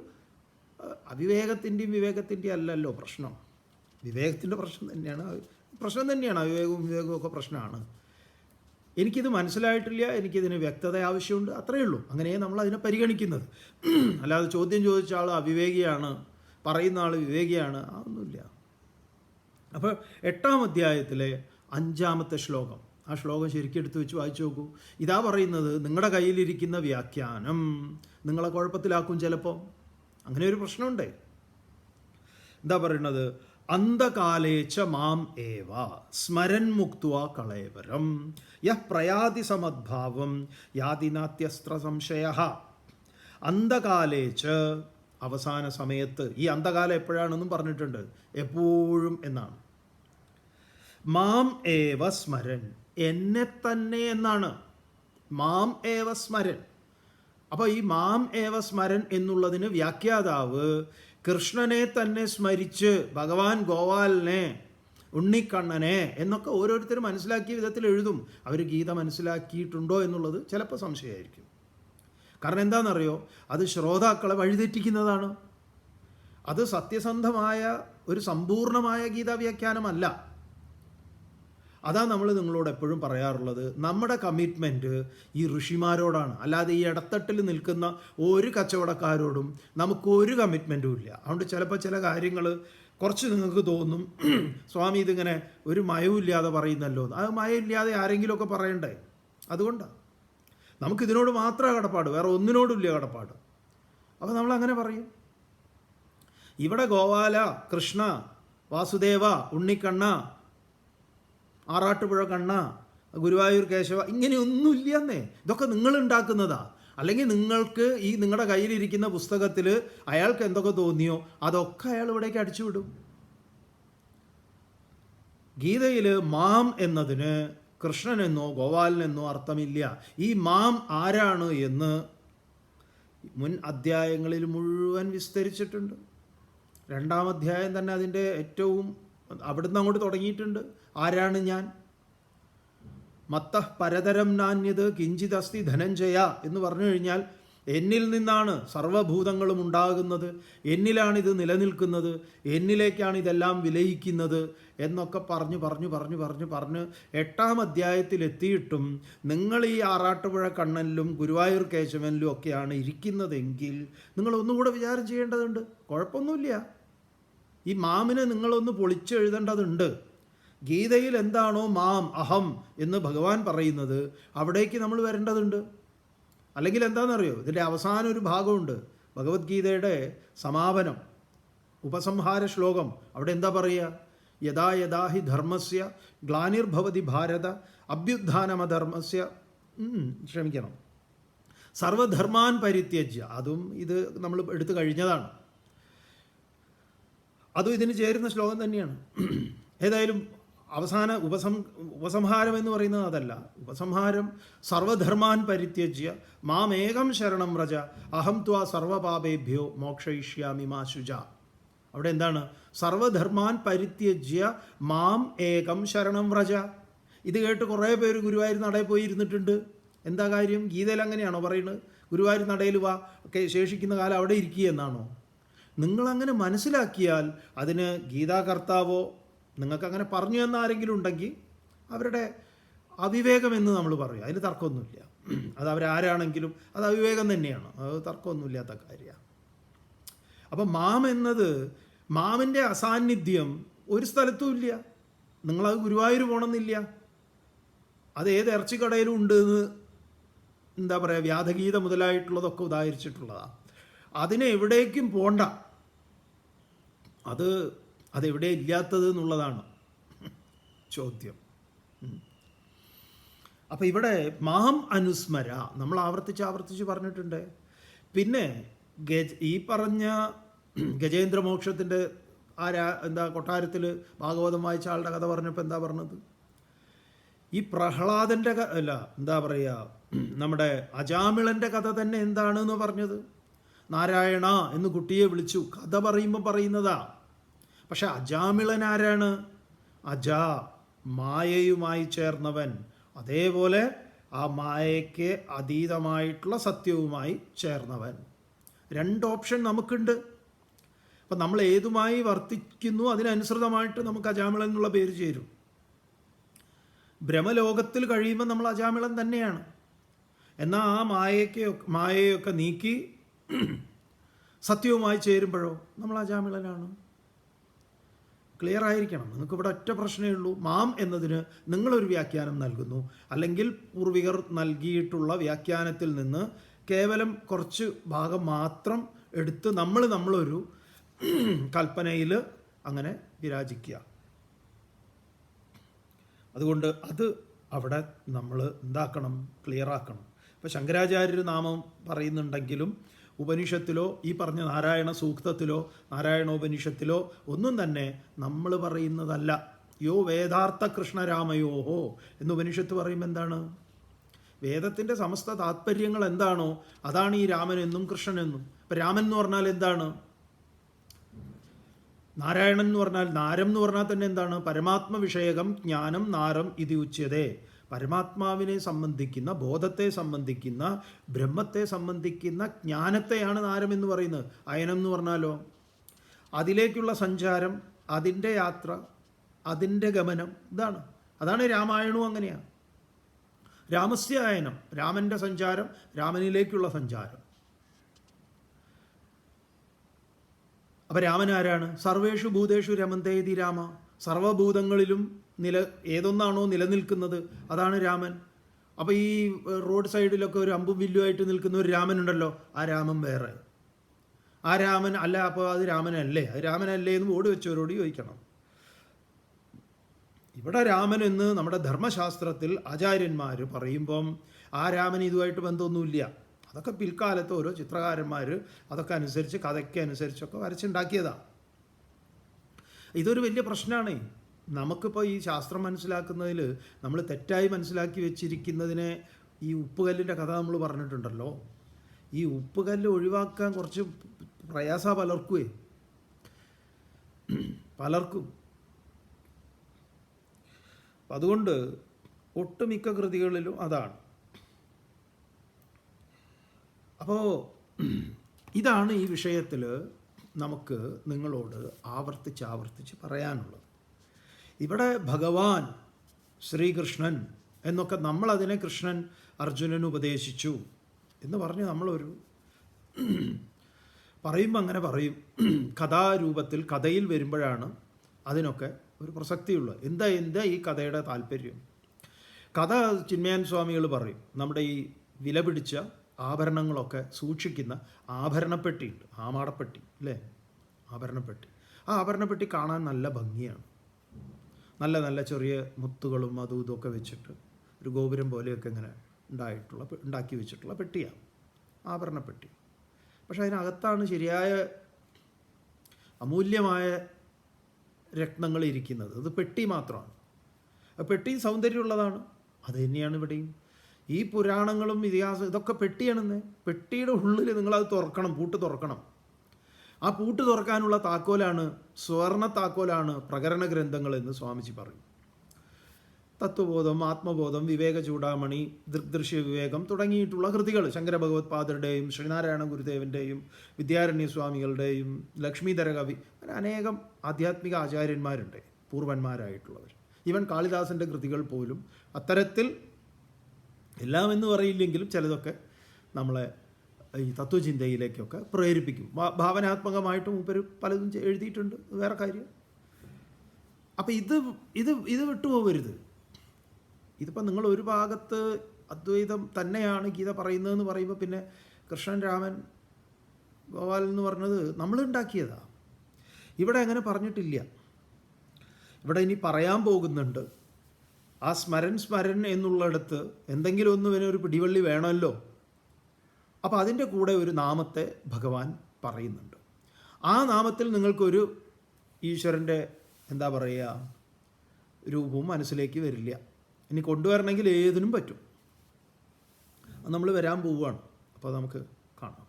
അവിവേകത്തിൻ്റെയും വിവേകത്തിൻ്റെയും അല്ലല്ലോ പ്രശ്നം. വിവേകത്തിൻ്റെ പ്രശ്നം തന്നെയാണ്. അവിവേകവും വിവേകവും ഒക്കെ പ്രശ്നമാണ്. എനിക്കിത് മനസ്സിലായിട്ടില്ല, എനിക്കിതിന് വ്യക്തത ആവശ്യമുണ്ട്, അത്രയേ ഉള്ളൂ. അങ്ങനെയേ നമ്മൾ അതിനെ പരിഗണിക്കുന്നത്. അല്ലാതെ ചോദ്യം ചോദിച്ച ആൾ അവിവേകിയാണ്, പറയുന്ന ആൾ വിവേകിയാണ്, അതൊന്നുമില്ല. അപ്പോൾ 8-ാം അധ്യായത്തിലെ 5-ാമത്തെ ശ്ലോകം, ആ ശ്ലോകം ശരിക്കും എടുത്ത് വെച്ച് വായിച്ചു നോക്കൂ. ഇതാ പറയുന്നത്, നിങ്ങളുടെ കയ്യിലിരിക്കുന്ന വ്യാഖ്യാനം നിങ്ങളെ കുഴപ്പത്തിലാക്കും ചിലപ്പോൾ. അങ്ങനെ ഒരു പ്രശ്നമുണ്ട്. എന്താ പറയുന്നത്? അന്ധകാലേച്ച മാം ഏവ സ്മരൻ മുക്ത്വ കളേവരം യഹ് പ്രയാതി സമദ്ഭാവം യാതിനാത്യസ്ത്ര സംശയ. അന്ധകാലേച്ച് അവസാന സമയത്ത്, ഈ അന്ധകാലം എപ്പോഴാണെന്നും പറഞ്ഞിട്ടുണ്ട്, എപ്പോഴും എന്നാണ്. മാം ഏവ സ്മരൻ, എന്നെ തന്നെ എന്നാണ്. മാം ഏവ സ്മരൻ. അപ്പോൾ ഈ മാം ഏവ സ്മരൻ എന്നുള്ളതിന് വ്യാഖ്യാതാവ് കൃഷ്ണനെ തന്നെ സ്മരിച്ച് ഭഗവാൻ ഗോപാലനെ, ഉണ്ണിക്കണ്ണനെ എന്നൊക്കെ ഓരോരുത്തരും മനസ്സിലാക്കിയ വിധത്തിൽ എഴുതും. അവർ ഗീത മനസ്സിലാക്കിയിട്ടുണ്ടോ എന്നുള്ളത് ചിലപ്പോൾ സംശയമായിരിക്കും. കാരണം എന്താണെന്നറിയോ, അത് ശ്രോതാക്കളെ വഴിതെറ്റിക്കുന്നതാണ്. അത് സത്യസന്ധമായ ഒരു സമ്പൂർണമായ ഗീതാവ്യാഖ്യാനമല്ല. അതാ നമ്മൾ നിങ്ങളോട് എപ്പോഴും പറയാറുള്ളത്, നമ്മുടെ കമ്മിറ്റ്മെൻറ്റ് ഈ ഋഷിമാരോടാണ്. അല്ലാതെ ഈ ഇടത്തട്ടിൽ നിൽക്കുന്ന ഒരു കച്ചവടക്കാരോടും നമുക്കൊരു കമ്മിറ്റ്മെൻറ്റും ഇല്ല. അതുകൊണ്ട് ചിലപ്പോൾ ചില കാര്യങ്ങൾ കുറച്ച് നിങ്ങൾക്ക് തോന്നും, സ്വാമി ഇതിങ്ങനെ ഒരു മയമില്ലാതെ പറയുന്നല്ലോ. അത് മയമില്ലാതെ ആരെങ്കിലുമൊക്കെ പറയണ്ടേ? അതുകൊണ്ടാണ് നമുക്കിതിനോട് മാത്രമേ കടപ്പാട്, വേറെ ഒന്നിനോടും ഇല്ല കടപ്പാട്. അപ്പോൾ നമ്മളങ്ങനെ പറയും. ഇവിടെ ഗോപാല, കൃഷ്ണ, വാസുദേവ, ഉണ്ണിക്കണ്ണ, ആറാട്ടുപുഴ കണ്ണ, ഗുരുവായൂർ കേശവ, ഇങ്ങനെയൊന്നുമില്ലെന്നേ. ഇതൊക്കെ നിങ്ങൾ ഉണ്ടാക്കുന്നതാ. അല്ലെങ്കിൽ നിങ്ങൾക്ക് ഈ നിങ്ങളുടെ കയ്യിലിരിക്കുന്ന പുസ്തകത്തിൽ അയാൾക്ക് എന്തൊക്കെ തോന്നിയോ അതൊക്കെ അയാൾ ഇവിടേക്ക് അടിച്ചുവിടും. ഗീതയിൽ മാം എന്നതിന് കൃഷ്ണനെന്നോ ഗോപാലനെന്നോ അർത്ഥമില്ല. ഈ മാം ആരാണ് എന്ന് മുൻ അധ്യായങ്ങളിൽ മുഴുവൻ വിസ്തരിച്ചിട്ടുണ്ട്. 2-ാം അധ്യായം തന്നെ അതിൻ്റെ ഏറ്റവും അവിടുന്ന് അങ്ങോട്ട് തുടങ്ങിയിട്ടുണ്ട്. ആരാണ് ഞാൻ? മത്തഃ പരതരം നാന്യത് കിഞ്ചിതസ്തി ധനഞ്ജയ എന്ന് പറഞ്ഞു കഴിഞ്ഞാൽ എന്നിൽ നിന്നാണ് സർവഭൂതങ്ങളും ഉണ്ടാകുന്നത്, എന്നിലാണിത് നിലനിൽക്കുന്നത്, എന്നിലേക്കാണ് ഇതെല്ലാം വിലയിക്കുന്നത് എന്നൊക്കെ പറഞ്ഞ് 8-ാം അധ്യായത്തിലെത്തിയിട്ടും നിങ്ങൾ ഈ ആറാട്ടുപുഴ കണ്ണനിലും ഗുരുവായൂർ കേശവനിലും ഒക്കെയാണ് ഇരിക്കുന്നതെങ്കിൽ നിങ്ങൾ ഒന്നുകൂടെ വിചാരം ചെയ്യേണ്ടതുണ്ട്. കുഴപ്പമൊന്നുമില്ല. ഈ മാമിനെ നിങ്ങളൊന്ന് പൊളിച്ചെഴുതേണ്ടതുണ്ട്. ഗീതയിൽ എന്താണോ മാം അഹം എന്ന് ഭഗവാൻ പറയുന്നത് അവിടേക്ക് നമ്മൾ വരേണ്ടതുണ്ട്. അല്ലെങ്കിൽ എന്താണെന്നറിയോ, ഇതിൻ്റെ അവസാന ഒരു ഭാഗമുണ്ട്, ഭഗവത്ഗീതയുടെ സമാപനം, ഉപസംഹാര ശ്ലോകം. അവിടെ എന്താ പറയുക? യഥാ യഥാ ഹി ധർമ്മസ്യ ഗ്ലാനിർഭവതി ഭാരത അഭ്യുത്ഥാനമധർമ്മസ്യ സർവധർമാൻ പരിത്യജ്യ. അതും ഇത് നമ്മൾ എടുത്തു കഴിഞ്ഞതാണ്. അതും ഇതിന് ചേരുന്ന ശ്ലോകം തന്നെയാണ്. ഏതായാലും അവസാന ഉപസംഹാരം എന്ന് പറയുന്നത് അതല്ല. ഉപസംഹാരം സർവധർമാൻ പരിത്യജ്യ മാമേകം ശരണം വ്രജ അഹം ത്വാ സർവപാപേഭ്യോ മോക്ഷയിഷ്യാമി മാ ശുച. അവിടെ എന്താണ്? സർവധർമാൻ പരിത്യജ്യ മാം ഏകം ശരണം വ്രജ. ഇത് കേട്ട് കുറേ പേര് ഗുരുവായൂർ നടയിൽ പോയി ഇരുന്നിട്ടുണ്ട്. എന്താ കാര്യം? ഗീതയിൽ അങ്ങനെയാണോ പറയുന്നത്? ഗുരുവായൂർ നടയിൽ വാ, ശേഷിക്കുന്ന കാലം അവിടെ ഇരിക്കുക എന്നാണോ? നിങ്ങളങ്ങനെ മനസ്സിലാക്കിയാൽ അതിന് ഗീതാകർത്താവോ നിങ്ങൾക്കങ്ങനെ പറഞ്ഞു തന്ന ആരെങ്കിലും ഉണ്ടെങ്കിൽ അവരുടെ അവിവേകമെന്ന് നമ്മൾ പറയും. അതിന് തർക്കമൊന്നുമില്ല. അത് അവരാരാണെങ്കിലും അത് അവിവേകം തന്നെയാണ്. അത് തർക്കമൊന്നുമില്ലാത്ത കാര്യമാണ്. അപ്പം മാം എന്നത്, മാമിൻ്റെ അസാന്നിധ്യം ഒരു സ്ഥലത്തും ഇല്ല. നിങ്ങളത് ഗുരുവായൂർ പോകണമെന്നില്ല. അത് ഏത് ഇറച്ചിക്കടയിലും ഉണ്ട് എന്ന് എന്താ പറയുക, വ്യാധഗീത മുതലായിട്ടുള്ളതൊക്കെ ഉദാഹരിച്ചിട്ടുള്ളതാണ്. അതിനെ എവിടേക്കും പോണ്ട. അതെവിടെ ഇല്ലാത്തത് എന്നുള്ളതാണ് ചോദ്യം. അപ്പം ഇവിടെ മാം അനുസ്മര നമ്മൾ ആവർത്തിച്ച് പറഞ്ഞിട്ടുണ്ട്. പിന്നെ ഈ പറഞ്ഞ ഗജേന്ദ്രമോക്ഷത്തിൻ്റെ കൊട്ടാരത്തിൽ ഭാഗവതം വായിച്ച ആളുടെ കഥ പറഞ്ഞപ്പോൾ എന്താ പറഞ്ഞത്? ഈ പ്രഹ്ലാദൻ്റെ നമ്മുടെ അജാമിളൻ്റെ കഥ തന്നെ എന്താണെന്ന് പറഞ്ഞത്? നാരായണ എന്ന് കുട്ടിയെ വിളിച്ചു. കഥ പറയുമ്പോൾ പറയുന്നതാ. പക്ഷെ അജാമിളൻ ആരാണ്? അജാ, മായയുമായി ചേർന്നവൻ. അതേപോലെ ആ മായയ്ക്ക് അതീതമായിട്ടുള്ള സത്യവുമായി ചേർന്നവൻ. 2 ഓപ്ഷൻ നമുക്കുണ്ട്. അപ്പം നമ്മൾ ഏതുമായി വർത്തിക്കുന്നു അതിനനുസൃതമായിട്ട് നമുക്ക് അജാമിളൻ എന്നുള്ള പേര് ചേരും. ബ്രഹ്മലോകത്തിൽ കഴിയുമ്പോൾ നമ്മൾ അജാമിളൻ തന്നെയാണ്. എന്നാൽ ആ മായയൊക്കെ നീക്കി സത്യവുമായി ചേരുമ്പോഴോ നമ്മൾ അജാമിളനാണ്. ക്ലിയർ ആയിരിക്കണം. നിങ്ങൾക്കിവിടെ ഒറ്റ പ്രശ്നമേ ഉള്ളൂ. മാം എന്നതിന് നിങ്ങളൊരു വ്യാഖ്യാനം നൽകുന്നു, അല്ലെങ്കിൽ പൂർവികർ നൽകിയിട്ടുള്ള വ്യാഖ്യാനത്തിൽ നിന്ന് കേവലം കുറച്ച് ഭാഗം മാത്രം എടുത്ത് നമ്മളൊരു കൽപ്പനയിൽ അങ്ങനെ വിരാജിക്കുക. അതുകൊണ്ട് അത് അവിടെ നമ്മൾ എന്താക്കണം? ക്ലിയറാക്കണം. ഇപ്പോൾ ശങ്കരാചാര്യർ നാമം പറയുന്നുണ്ടെങ്കിലും ഉപനിഷത്തിലോ ഈ പറഞ്ഞ നാരായണ സൂക്തത്തിലോ നാരായണോപനിഷത്തിലോ ഒന്നും തന്നെ നമ്മൾ പറയുന്നതല്ല. യോ വേദാർത്ഥ കൃഷ്ണരാമയോഹോ എന്ന് ഉപനിഷത്ത് പറയുമ്പോൾ എന്താണ്? വേദത്തിൻ്റെ സമസ്ത താത്പര്യങ്ങൾ എന്താണോ അതാണ് ഈ രാമനെന്നും കൃഷ്ണനെന്നും. ഇപ്പം രാമൻ എന്ന് പറഞ്ഞാൽ എന്താണ്? നാരായണൻ എന്ന് പറഞ്ഞാൽ, നാരം എന്ന് പറഞ്ഞാൽ തന്നെ എന്താണ്? പരമാത്മ വിഷയകം ജ്ഞാനം നാരം ഇതി ഉച്യതേ. പരമാത്മാവിനെ സംബന്ധിക്കുന്ന, ബോധത്തെ സംബന്ധിക്കുന്ന, ബ്രഹ്മത്തെ സംബന്ധിക്കുന്ന ജ്ഞാനത്തെയാണ് നാരം എന്ന് പറയുന്നത്. അയനം എന്ന് പറഞ്ഞാലോ അതിലേക്കുള്ള സഞ്ചാരം, അതിൻ്റെ യാത്ര, അതിൻ്റെ ഗമനം. അതാണ് രാമായണവും അങ്ങനെയാണ്. രാമസ്യ അയനം, രാമൻ്റെ സഞ്ചാരം, രാമനിലേക്കുള്ള സഞ്ചാരം. അപ്പം രാമൻ ആരാണ്? സർവേഷു ഭൂതേഷു രമന്തേതി രാമ. സർവഭൂതങ്ങളിലും ഏതൊന്നാണോ നിലനിൽക്കുന്നത് അതാണ് രാമൻ. അപ്പോൾ ഈ റോഡ് സൈഡിലൊക്കെ ഒരു അമ്പും വില്ലുമായിട്ട് നിൽക്കുന്ന ഒരു രാമനുണ്ടല്ലോ, ആ രാമൻ വേറെ. ആ രാമൻ അല്ല. അപ്പോൾ അത് രാമനല്ലേ? അത് രാമനല്ലേ എന്ന് ബോർഡ് വെച്ചവരോട് ചോദിക്കണം. ഇവിടെ രാമൻ എന്ന് നമ്മുടെ ധർമ്മശാസ്ത്രത്തിൽ ആചാര്യന്മാർ പറയുമ്പം ആ രാമൻ ഇതുമായിട്ട് ബന്ധമൊന്നുമില്ല. അതൊക്കെ പിൽക്കാലത്ത് ഓരോ ചിത്രകാരന്മാർ അതൊക്കെ അനുസരിച്ച് കഥയ്ക്ക് അനുസരിച്ചൊക്കെ വരച്ചുണ്ടാക്കിയതാണ്. ഇതൊരു വലിയ പ്രശ്നമാണ്. നമുക്കിപ്പോൾ ഈ ശാസ്ത്രം മനസ്സിലാക്കുന്നതിൽ നമ്മൾ തെറ്റായി മനസ്സിലാക്കി വെച്ചിരിക്കുന്നതിനെ, ഈ ഉപ്പുകല്ലിൻ്റെ കഥ നമ്മൾ പറഞ്ഞിട്ടുണ്ടല്ലോ, ഈ ഉപ്പുകല്ല് ഒഴിവാക്കാൻ കുറച്ച് പ്രയാസ പലർക്കും. അതുകൊണ്ട് ഒട്ടുമിക്ക കൃതികളിലും അതാണ്. അപ്പോൾ ഇതാണ് ഈ വിഷയത്തിൽ നമുക്ക് നിങ്ങളോട് ആവർത്തിച്ച് പറയാനുള്ളത്. ഇവിടെ ഭഗവാൻ ശ്രീകൃഷ്ണൻ എന്നൊക്കെ നമ്മളതിനെ കൃഷ്ണൻ അർജുനന് ഉപദേശിച്ചു എന്ന് പറഞ്ഞ് നമ്മളൊരു പറയുമ്പോൾ അങ്ങനെ പറയും. കഥാരൂപത്തിൽ കഥയിൽ വരുമ്പോഴാണ് അതിനൊക്കെ ഒരു പ്രസക്തിയുള്ളത്. എന്താ ഈ കഥയുടെ താല്പര്യം? കഥ ചിന്മയാൻ സ്വാമികൾ പറയും, നമ്മുടെ ഈ വില പിടിച്ച ആഭരണങ്ങളൊക്കെ സൂക്ഷിക്കുന്ന ആഭരണപ്പെട്ടിയുണ്ട്, ആമാടപ്പെട്ടി അല്ലേ, ആഭരണപ്പെട്ടി. ആ ആഭരണപ്പെട്ടി കാണാൻ നല്ല ഭംഗിയാണ്. നല്ല നല്ല ചെറിയ മുത്തുകളും അതും ഇതൊക്കെ വെച്ചിട്ട് ഒരു ഗോപുരം പോലെയൊക്കെ ഇങ്ങനെ ഉണ്ടാക്കി വെച്ചിട്ടുള്ള പെട്ടിയാണ് ആഭരണപ്പെട്ടി. പക്ഷെ അതിനകത്താണ് ശരിയായ അമൂല്യമായ രത്നങ്ങൾ ഇരിക്കുന്നത്. അത് പെട്ടി മാത്രമാണ്. പെട്ടി സൗന്ദര്യമുള്ളതാണ്. അത് തന്നെയാണ് ഇവിടെയും. ഈ പുരാണങ്ങളും ഇതിഹാസം ഇതൊക്കെ പെട്ടിയാണെന്ന്. പെട്ടിയുടെ ഉള്ളിൽ നിങ്ങളത് തുറക്കണം, പൂട്ട് തുറക്കണം. ആ പൂട്ട് തുറക്കാനുള്ള താക്കോലാണ്, സ്വർണ്ണ താക്കോലാണ് പ്രകരണ ഗ്രന്ഥങ്ങൾ എന്ന് സ്വാമിജി പറയും. തത്വബോധം, ആത്മബോധം, വിവേക ചൂടാമണി, ദൃഗ്ദൃശ്യ വിവേകം തുടങ്ങിയിട്ടുള്ള കൃതികൾ ശങ്കര ഭഗവത്പാദരുടെയും ശ്രീനാരായണ ഗുരുദേവൻ്റെയും വിദ്യാരണ്യ സ്വാമികളുടെയും ലക്ഷ്മീധര കവി, അങ്ങനെ അനേകം ആധ്യാത്മിക ആചാര്യന്മാരുണ്ട് പൂർവന്മാരായിട്ടുള്ളവർ. ഈവൻ കാളിദാസൻ്റെ കൃതികൾ പോലും അത്തരത്തിൽ എല്ലാം എന്ന് പറയില്ലെങ്കിലും ചിലതൊക്കെ നമ്മളെ ഈ തത്വചിന്തയിലേക്കൊക്കെ പ്രേരിപ്പിക്കും. ഭാവനാത്മകമായിട്ടും മൂപ്പര് പലതും എഴുതിയിട്ടുണ്ട്, വേറെ കാര്യം. അപ്പം ഇത് വിട്ടുപോകരുത്. ഇതിപ്പോൾ നിങ്ങൾ ഒരു ഭാഗത്ത് അദ്വൈതം തന്നെയാണ് ഗീത പറയുന്നതെന്ന് പറയുമ്പോൾ പിന്നെ കൃഷ്ണൻ, രാമൻ, ഗോപാലൻ എന്ന് പറഞ്ഞത് നമ്മളുണ്ടാക്കിയതാണ്. ഇവിടെ അങ്ങനെ പറഞ്ഞിട്ടില്ല. ഇവിടെ ഇനി പറയാൻ പോകുന്നുണ്ട്. ആ സ്മരൻ എന്നുള്ളിടത്ത് എന്തെങ്കിലും ഒന്ന് ഒരു പിടിവള്ളി വേണമല്ലോ. അപ്പോൾ അതിൻ്റെ കൂടെ ഒരു നാമത്തെ ഭഗവാൻ പറയുന്നുണ്ട്. ആ നാമത്തിൽ നിങ്ങൾക്കൊരു ഈശ്വരൻ്റെ എന്താ പറയുക രൂപവും മനസ്സിലേക്ക് വരില്ല. ഇനി കൊണ്ടുവരണമെങ്കിൽ ഏതിനും പറ്റും. അത് നമ്മൾ വരാൻ പോവുകയാണ്. അപ്പോൾ നമുക്ക് കാണാം.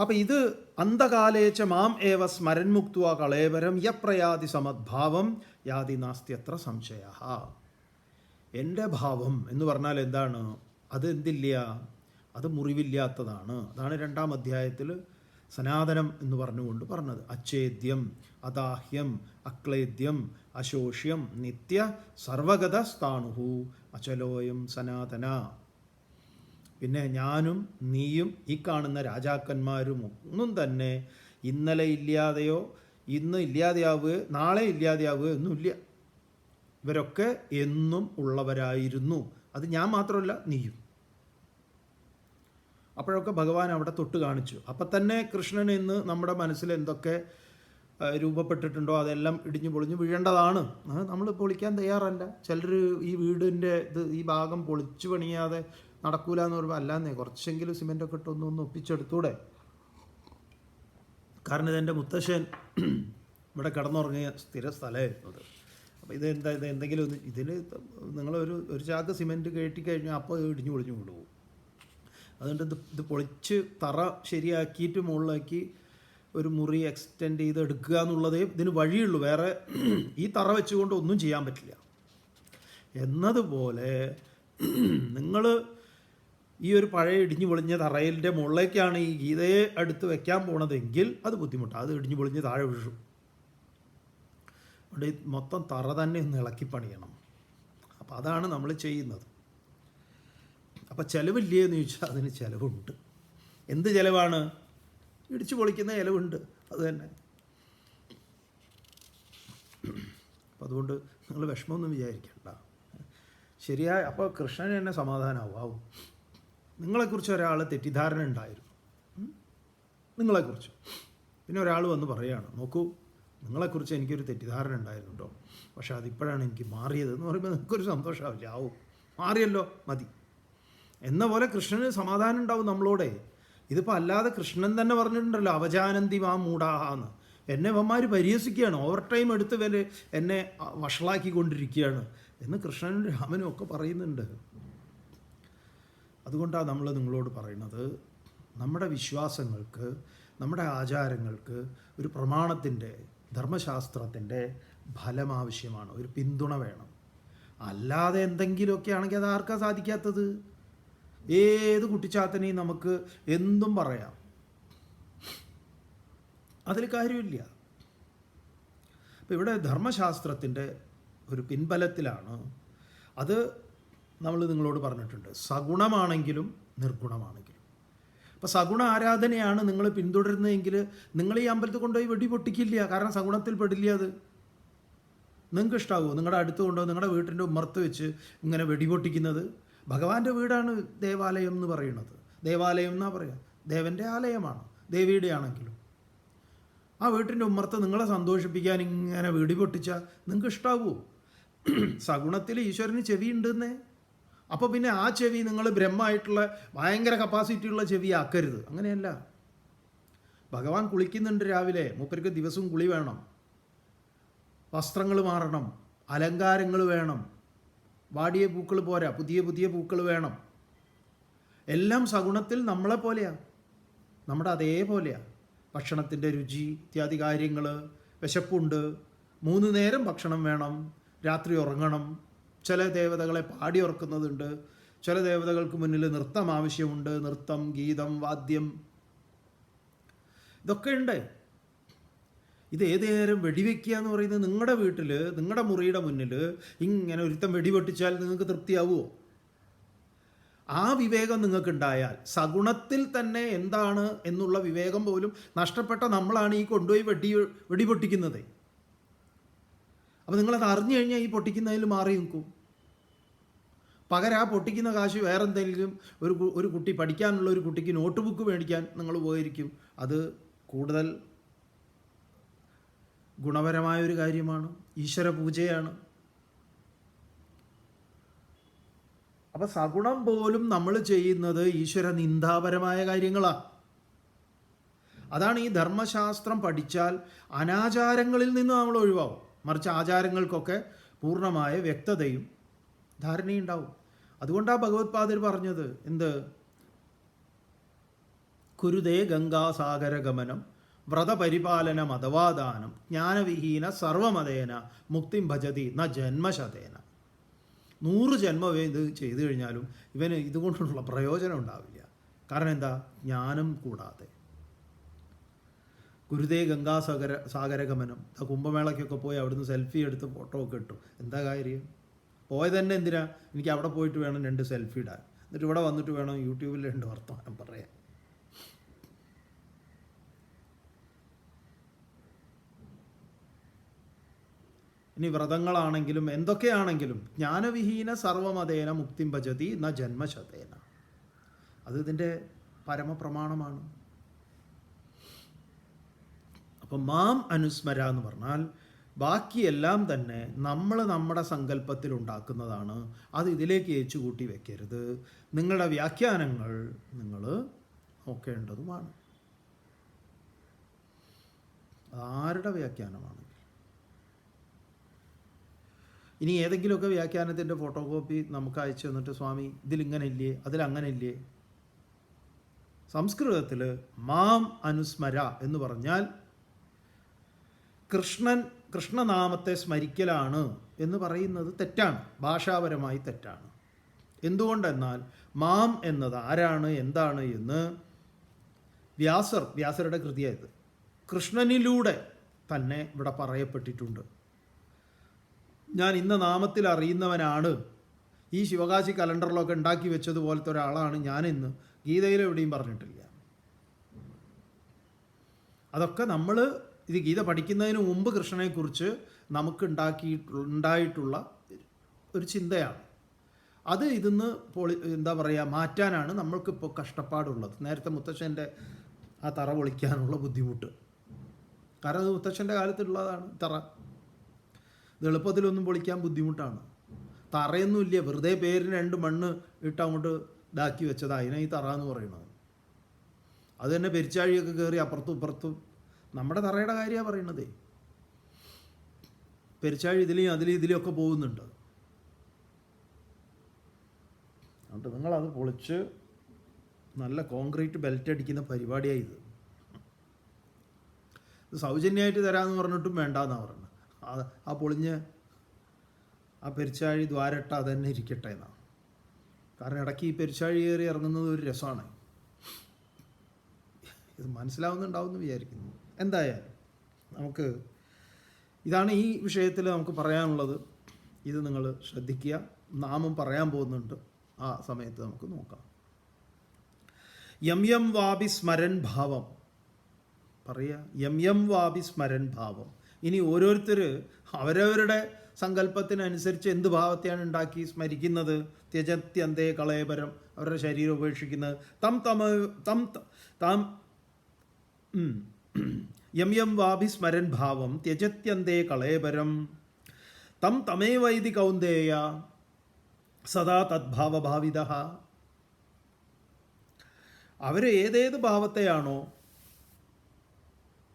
അപ്പം ഇത് അന്തകാലേച്ച മാം ഏവ സ്മരൻ മുക്ത്വ കളേവരം യപ്രയാതി സമദ്ഭാവം യാതി നാസ്ത്യത്ര സംശയ. എൻ്റെ ഭാവം എന്ന് പറഞ്ഞാൽ എന്താണ്? അത് എന്തില്ല, അത് മുറിവില്ലാത്തതാണ്. അതാണ് 2-ാം അധ്യായത്തിൽ സനാതനം എന്ന് പറഞ്ഞുകൊണ്ട് പറഞ്ഞത്. അച്ഛേദ്യം, അദാഹ്യം, അക്ലേദ്യം, അശോഷ്യം, നിത്യ സർവഗത സ്ഥാണുഹു അചലോയം സനാതന. പിന്നെ ഞാനും നീയും ഈ കാണുന്ന രാജാക്കന്മാരും ഒന്നും തന്നെ ഇന്നലെ ഇല്ലാതെയോ ഇന്ന് ഇല്ലാതെയാവുക നാളെ ഇല്ലാതെയാവുക ഒന്നുമില്ല. ഇവരൊക്കെ എന്നും ഉള്ളവരായിരുന്നു. അത് ഞാൻ മാത്രമല്ല, നീയും. അപ്പോഴൊക്കെ ഭഗവാൻ അവിടെ തൊട്ട് കാണിച്ചു. അപ്പം തന്നെ കൃഷ്ണൻ എന്ന് നമ്മുടെ മനസ്സിൽ എന്തൊക്കെ രൂപപ്പെട്ടിട്ടുണ്ടോ അതെല്ലാം ഇടിഞ്ഞു പൊളിഞ്ഞു വീഴേണ്ടതാണ്. നമ്മൾ പൊളിക്കാൻ തയ്യാറല്ല. ചിലർ ഈ വീടിൻ്റെ ഈ ഭാഗം പൊളിച്ചു പണിയാതെ നടക്കൂല എന്ന് പറയുമ്പോൾ അല്ലാന്നേ കുറച്ചെങ്കിലും സിമെൻ്റൊക്കെ ഇട്ടൊന്ന് ഒപ്പിച്ചെടുത്തൂടെ. കാരണം ഇതെൻ്റെ മുത്തശ്ശൻ ഇവിടെ കിടന്നുറങ്ങിയ സ്ഥിര സ്ഥലമായിരുന്നു അത്. അപ്പോൾ ഇത് എന്തെങ്കിലും ഒന്ന് ഇതിന് നിങ്ങളൊരു ചാക്ക് സിമെൻറ്റ് കയറ്റിക്കഴിഞ്ഞാൽ അപ്പോൾ ഇടിഞ്ഞു പൊളിഞ്ഞു കൊണ്ടുപോകും. അതുകൊണ്ട് ഇത് പൊളിച്ച് തറ ശരിയാക്കിയിട്ട് മുകളിലാക്കി ഒരു മുറി എക്സ്റ്റെൻഡ് ചെയ്ത് എടുക്കുക എന്നുള്ളതേ ഇതിന് വഴിയുള്ളൂ. വേറെ ഈ തറ വെച്ചുകൊണ്ട് ഒന്നും ചെയ്യാൻ പറ്റില്ല. എന്നതുപോലെ നിങ്ങൾ ഈ ഒരു പഴയ ഇടിഞ്ഞു പൊളിഞ്ഞ തറയിൻ്റെ മുകളിലേക്കാണ് ഈ ഗീതയെ അടുത്ത് വെക്കാൻ പോണതെങ്കിൽ അത് ബുദ്ധിമുട്ടാണ്. അത് ഇടിഞ്ഞു പൊളിഞ്ഞ് താഴെ വീഴും. അതുകൊണ്ട് മൊത്തം തറ തന്നെ ഒന്ന് ഇളക്കി പണിയണം. അപ്പോൾ അതാണ് നമ്മൾ ചെയ്യുന്നത്. അപ്പോൾ ചിലവില്ലേ എന്ന് ചോദിച്ചാൽ അതിന് ചിലവുണ്ട്. എന്ത് ചിലവാണ്? ഇടിച്ചു പൊളിക്കുന്ന ചിലവുണ്ട്. അത് തന്നെ. അപ്പം അതുകൊണ്ട് നിങ്ങൾ വിഷമമൊന്നും വിചാരിക്കണ്ട. ശരിയായ അപ്പോൾ കൃഷ്ണൻ തന്നെ സമാധാനമാവും. നിങ്ങളെക്കുറിച്ച് ഒരാൾ തെറ്റിദ്ധാരണ ഉണ്ടായിരുന്നു, നിങ്ങളെക്കുറിച്ച്. പിന്നെ ഒരാൾ വന്ന് പറയുകയാണ്, നോക്കൂ നിങ്ങളെക്കുറിച്ച് എനിക്കൊരു തെറ്റിദ്ധാരണ ഉണ്ടായിരുന്നു കേട്ടോ, പക്ഷേ അതിപ്പോഴാണ് എനിക്ക് മാറിയത് എന്ന് പറയുമ്പോൾ നിങ്ങൾക്കൊരു സന്തോഷമാവില്ല. ആവും, മാറിയല്ലോ മതി എന്ന പോലെ കൃഷ്ണന് സമാധാനം ഉണ്ടാവും നമ്മളോടെ. ഇതിപ്പോൾ അല്ലാതെ കൃഷ്ണൻ തന്നെ പറഞ്ഞിട്ടുണ്ടല്ലോ, അവജാനന്തി മാം മൂഢാഹ എന്ന്. എന്നെ ഇവന്മാർ പരിഹസിക്കുകയാണ്, ഓവർ ടൈം എടുത്ത് എന്നെ വഷളാക്കിക്കൊണ്ടിരിക്കുകയാണ് എന്ന് കൃഷ്ണനും രാമനും ഒക്കെ പറയുന്നുണ്ട്. അതുകൊണ്ടാണ് നമ്മൾ നിങ്ങളോട് പറയുന്നത്, നമ്മുടെ വിശ്വാസങ്ങൾക്ക്, നമ്മുടെ ആചാരങ്ങൾക്ക് ഒരു പ്രമാണത്തിൻ്റെ, ധർമ്മശാസ്ത്രത്തിൻ്റെ ഫലം ആവശ്യമാണ്, ഒരു പിന്തുണ വേണം. അല്ലാതെ എന്തെങ്കിലുമൊക്കെ ആണെങ്കിൽ അത് ആർക്കാ സാധിക്കാത്തത്? ഏത് കുട്ടിച്ചാത്തനെയും നമുക്ക് എന്തും പറയാം, അതിൽ കാര്യമില്ല. അപ്പോൾ ഇവിടെ ധർമ്മശാസ്ത്രത്തിൻ്റെ ഒരു പിൻബലത്തിലാണ് അത്. നമ്മൾ നിങ്ങളോട് പറഞ്ഞിട്ടുണ്ട്, സഗുണമാണെങ്കിലും നിർഗുണമാണെങ്കിലും. അപ്പോൾ സഗുണ ആരാധനയാണ് നിങ്ങൾ പിന്തുടരുന്നതെങ്കിൽ നിങ്ങൾ ഈ അമ്പലത്തിൽ കൊണ്ടുപോയി വെടി പൊട്ടിക്കില്ല, കാരണം സഗുണത്തിൽ പെടില്ല. അത് നിങ്ങൾക്ക് ഇഷ്ടാവുമോ? നിങ്ങളുടെ അടുത്ത് കൊണ്ടുപോയി നിങ്ങളുടെ വീട്ടിൻ്റെ ഉമ്മർത്ത് വെച്ച് ഇങ്ങനെ വെടി പൊട്ടിക്കുന്നത്? ഭഗവാന്റെ വീടാണ് ദേവാലയം എന്ന് പറയുന്നത്. ദേവാലയം എന്നാ പറയുക, ദേവൻ്റെ ആലയമാണ്, ദേവിയുടെ ആണെങ്കിലും. ആ വീട്ടിൻ്റെ ഉമ്മർത്ത് നിങ്ങളെ സന്തോഷിപ്പിക്കാൻ ഇങ്ങനെ വെടി പൊട്ടിച്ചാൽ നിങ്ങൾക്ക് ഇഷ്ടാവുമോ? സഗുണത്തിൽ ഈശ്വരന് ചെവി ഉണ്ടെന്നേ. അപ്പോൾ പിന്നെ ആ ചെവി നിങ്ങൾ ബ്രഹ്മമായിട്ടുള്ള ഭയങ്കര കപ്പാസിറ്റിയുള്ള ചെവി ആക്കരുത്. അങ്ങനെയല്ല. ഭഗവാൻ കുളിക്കുന്നുണ്ട് രാവിലെ, മൂപ്പർക്ക് ദിവസവും കുളി വേണം, വസ്ത്രങ്ങൾ മാറണം, അലങ്കാരങ്ങൾ വേണം, വാടിയ പൂക്കൾ പോരാ, പുതിയ പുതിയ പൂക്കൾ വേണം. എല്ലാം സഗുണത്തിൽ നമ്മളെ പോലെയാണ്, നമ്മുടെ അതേപോലെയാണ്. ഭക്ഷണത്തിൻ്റെ രുചി ഇത്യാദി കാര്യങ്ങൾ, വിശപ്പുണ്ട്, 3 നേരം ഭക്ഷണം വേണം, രാത്രി ഉറങ്ങണം. ചില ദേവതകളെ പാടി ഉറക്കുന്നതുണ്ട്, ചില ദേവതകൾക്ക് മുന്നിൽ നൃത്തം ആവശ്യമുണ്ട്, നൃത്തം, ഗീതം, വാദ്യം, ഇതൊക്കെ ഉണ്ട്. ഇത് ഏത് നേരം വെടിവെക്കുക എന്ന് പറയുന്നത് നിങ്ങളുടെ വീട്ടിൽ, നിങ്ങളുടെ മുറിയുടെ മുന്നിൽ ഇങ്ങനെ ഒരുത്തം വെടിപൊട്ടിച്ചാൽ നിങ്ങൾക്ക് തൃപ്തിയാവുമോ? ആ വിവേകം നിങ്ങൾക്കുണ്ടായാൽ, സഗുണത്തിൽ തന്നെ എന്താണ് എന്നുള്ള വിവേകം പോലും നഷ്ടപ്പെട്ട നമ്മളാണ് ഈ കൊണ്ടുപോയി വെടിപൊട്ടിക്കുന്നത്. അപ്പോൾ നിങ്ങളത് അറിഞ്ഞു കഴിഞ്ഞാൽ ഈ പൊട്ടിക്കുന്നതിൽ മാറി നിൽക്കും. പകരം ആ പൊട്ടിക്കുന്ന കാശ് വേറെ എന്തെങ്കിലും ഒരു കുട്ടി, പഠിക്കാനുള്ള ഒരു കുട്ടിക്ക് നോട്ട് ബുക്ക് മേടിക്കാൻ നിങ്ങൾ പോയിരിക്കും. അത് കൂടുതൽ ഗുണപരമായൊരു കാര്യമാണ്, ഈശ്വര പൂജയാണ്. അപ്പം സഗുണം പോലും നമ്മൾ ചെയ്യുന്നത് ഈശ്വര നിന്ദാപരമായ കാര്യങ്ങളാണ്. അതാണ് ഈ ധർമ്മശാസ്ത്രം പഠിച്ചാൽ അനാചാരങ്ങളിൽ നിന്ന് നമ്മൾ ഒഴിവാകും. മറിച്ച് ആചാരങ്ങൾക്കൊക്കെ പൂർണ്ണമായ വ്യക്തതയും ധാരണയുണ്ടാവും. അതുകൊണ്ടാണ് ഭഗവത്പാദർ പറഞ്ഞത് എന്ത്? കുരുതേ ഗംഗാസാഗര ഗമനം വ്രതപരിപാലന മതവാദാനം ജ്ഞാനവിഹീന സർവമതേന മുക്തിം ഭജതി ന ജന്മശതേന. 100 ജന്മം ഇത് ചെയ്തു കഴിഞ്ഞാലും ഇവന് ഇതുകൊണ്ടുള്ള പ്രയോജനം ഉണ്ടാവില്ല. കാരണം എന്താ? ജ്ഞാനം കൂടാതെ. ഗുരുതേ സാഗരഗമനം, ആ കുംഭമേളയ്ക്കൊക്കെ പോയി അവിടുന്ന് സെൽഫി എടുത്ത് ഫോട്ടോ ഒക്കെ ഇട്ടു. എന്താ കാര്യം? പോയത് തന്നെ എന്തിനാ? എനിക്ക് അവിടെ പോയിട്ട് വേണം 2 സെൽഫി ഇടാൻ, എന്നിട്ട് ഇവിടെ വന്നിട്ട് വേണം യൂട്യൂബിൽ 2 വർത്തമാനം പറയാൻ. ഇനി വ്രതങ്ങളാണെങ്കിലും എന്തൊക്കെയാണെങ്കിലും ജ്ഞാനവിഹീന സർവമതേന മുക്തിം ഭജതി ന ജന്മശതേന. അത് ഇതിൻ്റെ പരമപ്രമാണമാണ്. അപ്പം മാം അനുസ്മര എന്ന് പറഞ്ഞാൽ ബാക്കിയെല്ലാം തന്നെ നമ്മൾ നമ്മുടെ സങ്കല്പത്തിൽ ഉണ്ടാക്കുന്നതാണ്. അത് ഇതിലേക്ക് ഏച്ചുകൂട്ടി വെക്കരുത്. നിങ്ങളുടെ വ്യാഖ്യാനങ്ങൾ നിങ്ങൾ നോക്കേണ്ടതുമാണ്. ആരുടെ വ്യാഖ്യാനമാണെങ്കിൽ. ഇനി ഏതെങ്കിലുമൊക്കെ വ്യാഖ്യാനത്തിൻ്റെ ഫോട്ടോ കോപ്പി നമുക്ക് അയച്ചു തന്നിട്ട് സ്വാമി ഇതിലിങ്ങനെ ഇല്ലേ, അതിലങ്ങനെ ഇല്ലേ. സംസ്കൃതത്തിൽ മാം അനുസ്മര എന്ന് പറഞ്ഞാൽ കൃഷ്ണനാമത്തെ സ്മരിക്കലാണ് എന്ന് പറയുന്നത് തെറ്റാണ്, ഭാഷാപരമായി തെറ്റാണ്. എന്തുകൊണ്ടെന്നാൽ മാം എന്നത് ആരാണ്, എന്താണ് എന്ന് വ്യാസരുടെ കൃതിയായത് കൃഷ്ണനിലൂടെ തന്നെ ഇവിടെ പറയപ്പെട്ടിട്ടുണ്ട്. ഞാൻ ഇന്ന നാമത്തിൽ അറിയുന്നവനാണ്, ഈ ശിവകാശി കലണ്ടറിലൊക്കെ ഉണ്ടാക്കി വെച്ചതുപോലത്തെ ഒരാളാണ് ഞാനിന്ന് ഗീതയിലെവിടെയും പറഞ്ഞിട്ടില്ല. അതൊക്കെ നമ്മൾ ഇത് ഗീത പഠിക്കുന്നതിന് മുമ്പ് കൃഷ്ണനെക്കുറിച്ച് നമുക്ക് ഉണ്ടായിട്ടുള്ള ഒരു ചിന്തയാണ്. അത് ഇതിന്ന് എന്താ പറയുക, മാറ്റാനാണ് നമ്മൾക്കിപ്പോൾ കഷ്ടപ്പാടുള്ളത്. നേരത്തെ മുത്തശ്ശൻ്റെ ആ തറ പൊളിക്കാനുള്ള ബുദ്ധിമുട്ട്, കാരണം അത് മുത്തശ്ശൻ്റെ കാലത്തുള്ളതാണ് തറ. ഇത് എളുപ്പത്തിലൊന്നും പൊളിക്കാൻ ബുദ്ധിമുട്ടാണ്. തറയൊന്നുമില്ല, വെറുതെ പേരിന് 2 മണ്ണ് ഇട്ട് അങ്ങോട്ട് ഇതാക്കി വെച്ചത്, അതിനാ ഈ തറ എന്ന് പറയുന്നത്. അത് തന്നെ പെരിച്ചാഴിയൊക്കെ കയറി അപ്പുറത്തും ഇപ്പുറത്തും നമ്മുടെ തറയുടെ കാര്യമാണ് പറയണതേ. പെരിച്ചാഴി ഇതിലും ഇതിലൊക്കെ പോകുന്നുണ്ട്. അതുകൊണ്ട് നിങ്ങളത് പൊളിച്ച് നല്ല കോൺക്രീറ്റ് ബെൽറ്റ് അടിക്കുന്ന പരിപാടിയാണ് ഇത്. ഇത് സൗജന്യമായിട്ട് തരാമെന്ന് പറഞ്ഞിട്ടും വേണ്ടാന്നാണ് പറഞ്ഞത്. ആ പൊളിഞ്ഞ് ആ പെരിച്ചാഴി ദ്വാരട്ട അത് തന്നെ ഇരിക്കട്ടെ എന്നാണ്. കാരണം ഇടയ്ക്ക് ഈ പെരിച്ചാഴി കയറി ഇറങ്ങുന്നത് ഒരു രസമാണ്. ഇത് മനസ്സിലാവുന്നുണ്ടാവുമെന്ന് വിചാരിക്കുന്നു. എന്തായാലും നമുക്ക് ഇതാണ് ഈ വിഷയത്തിൽ നമുക്ക് പറയാനുള്ളത്. ഇത് നിങ്ങൾ ശ്രദ്ധിക്കുക. നാമം പറയാൻ പോകുന്നുണ്ട്, ആ സമയത്ത് നമുക്ക് നോക്കാം. യം യം വാപി സ്മരൻ ഭാവം പറയുക. യം യം വാപി സ്മരൻ ഭാവം. ഇനി ഓരോരുത്തർ അവരവരുടെ സങ്കല്പത്തിനനുസരിച്ച് എന്ത് ഭാവത്തെയാണ് ഉണ്ടാക്കി സ്മരിക്കുന്നത്. ത്യജത്യന്തേ കളയപരം, അവരുടെ ശരീരം ഉപേക്ഷിക്കുന്നത്. യം യം വാപി സ്മരൻ ഭാവം ത്യജത്യന്തേ കളയപരം തം തമേവൈതി കൗന്ദേയ സദാ തദ്ഭാവഭാവിത. അവർ ഏതേത് ഭാവത്തെയാണോ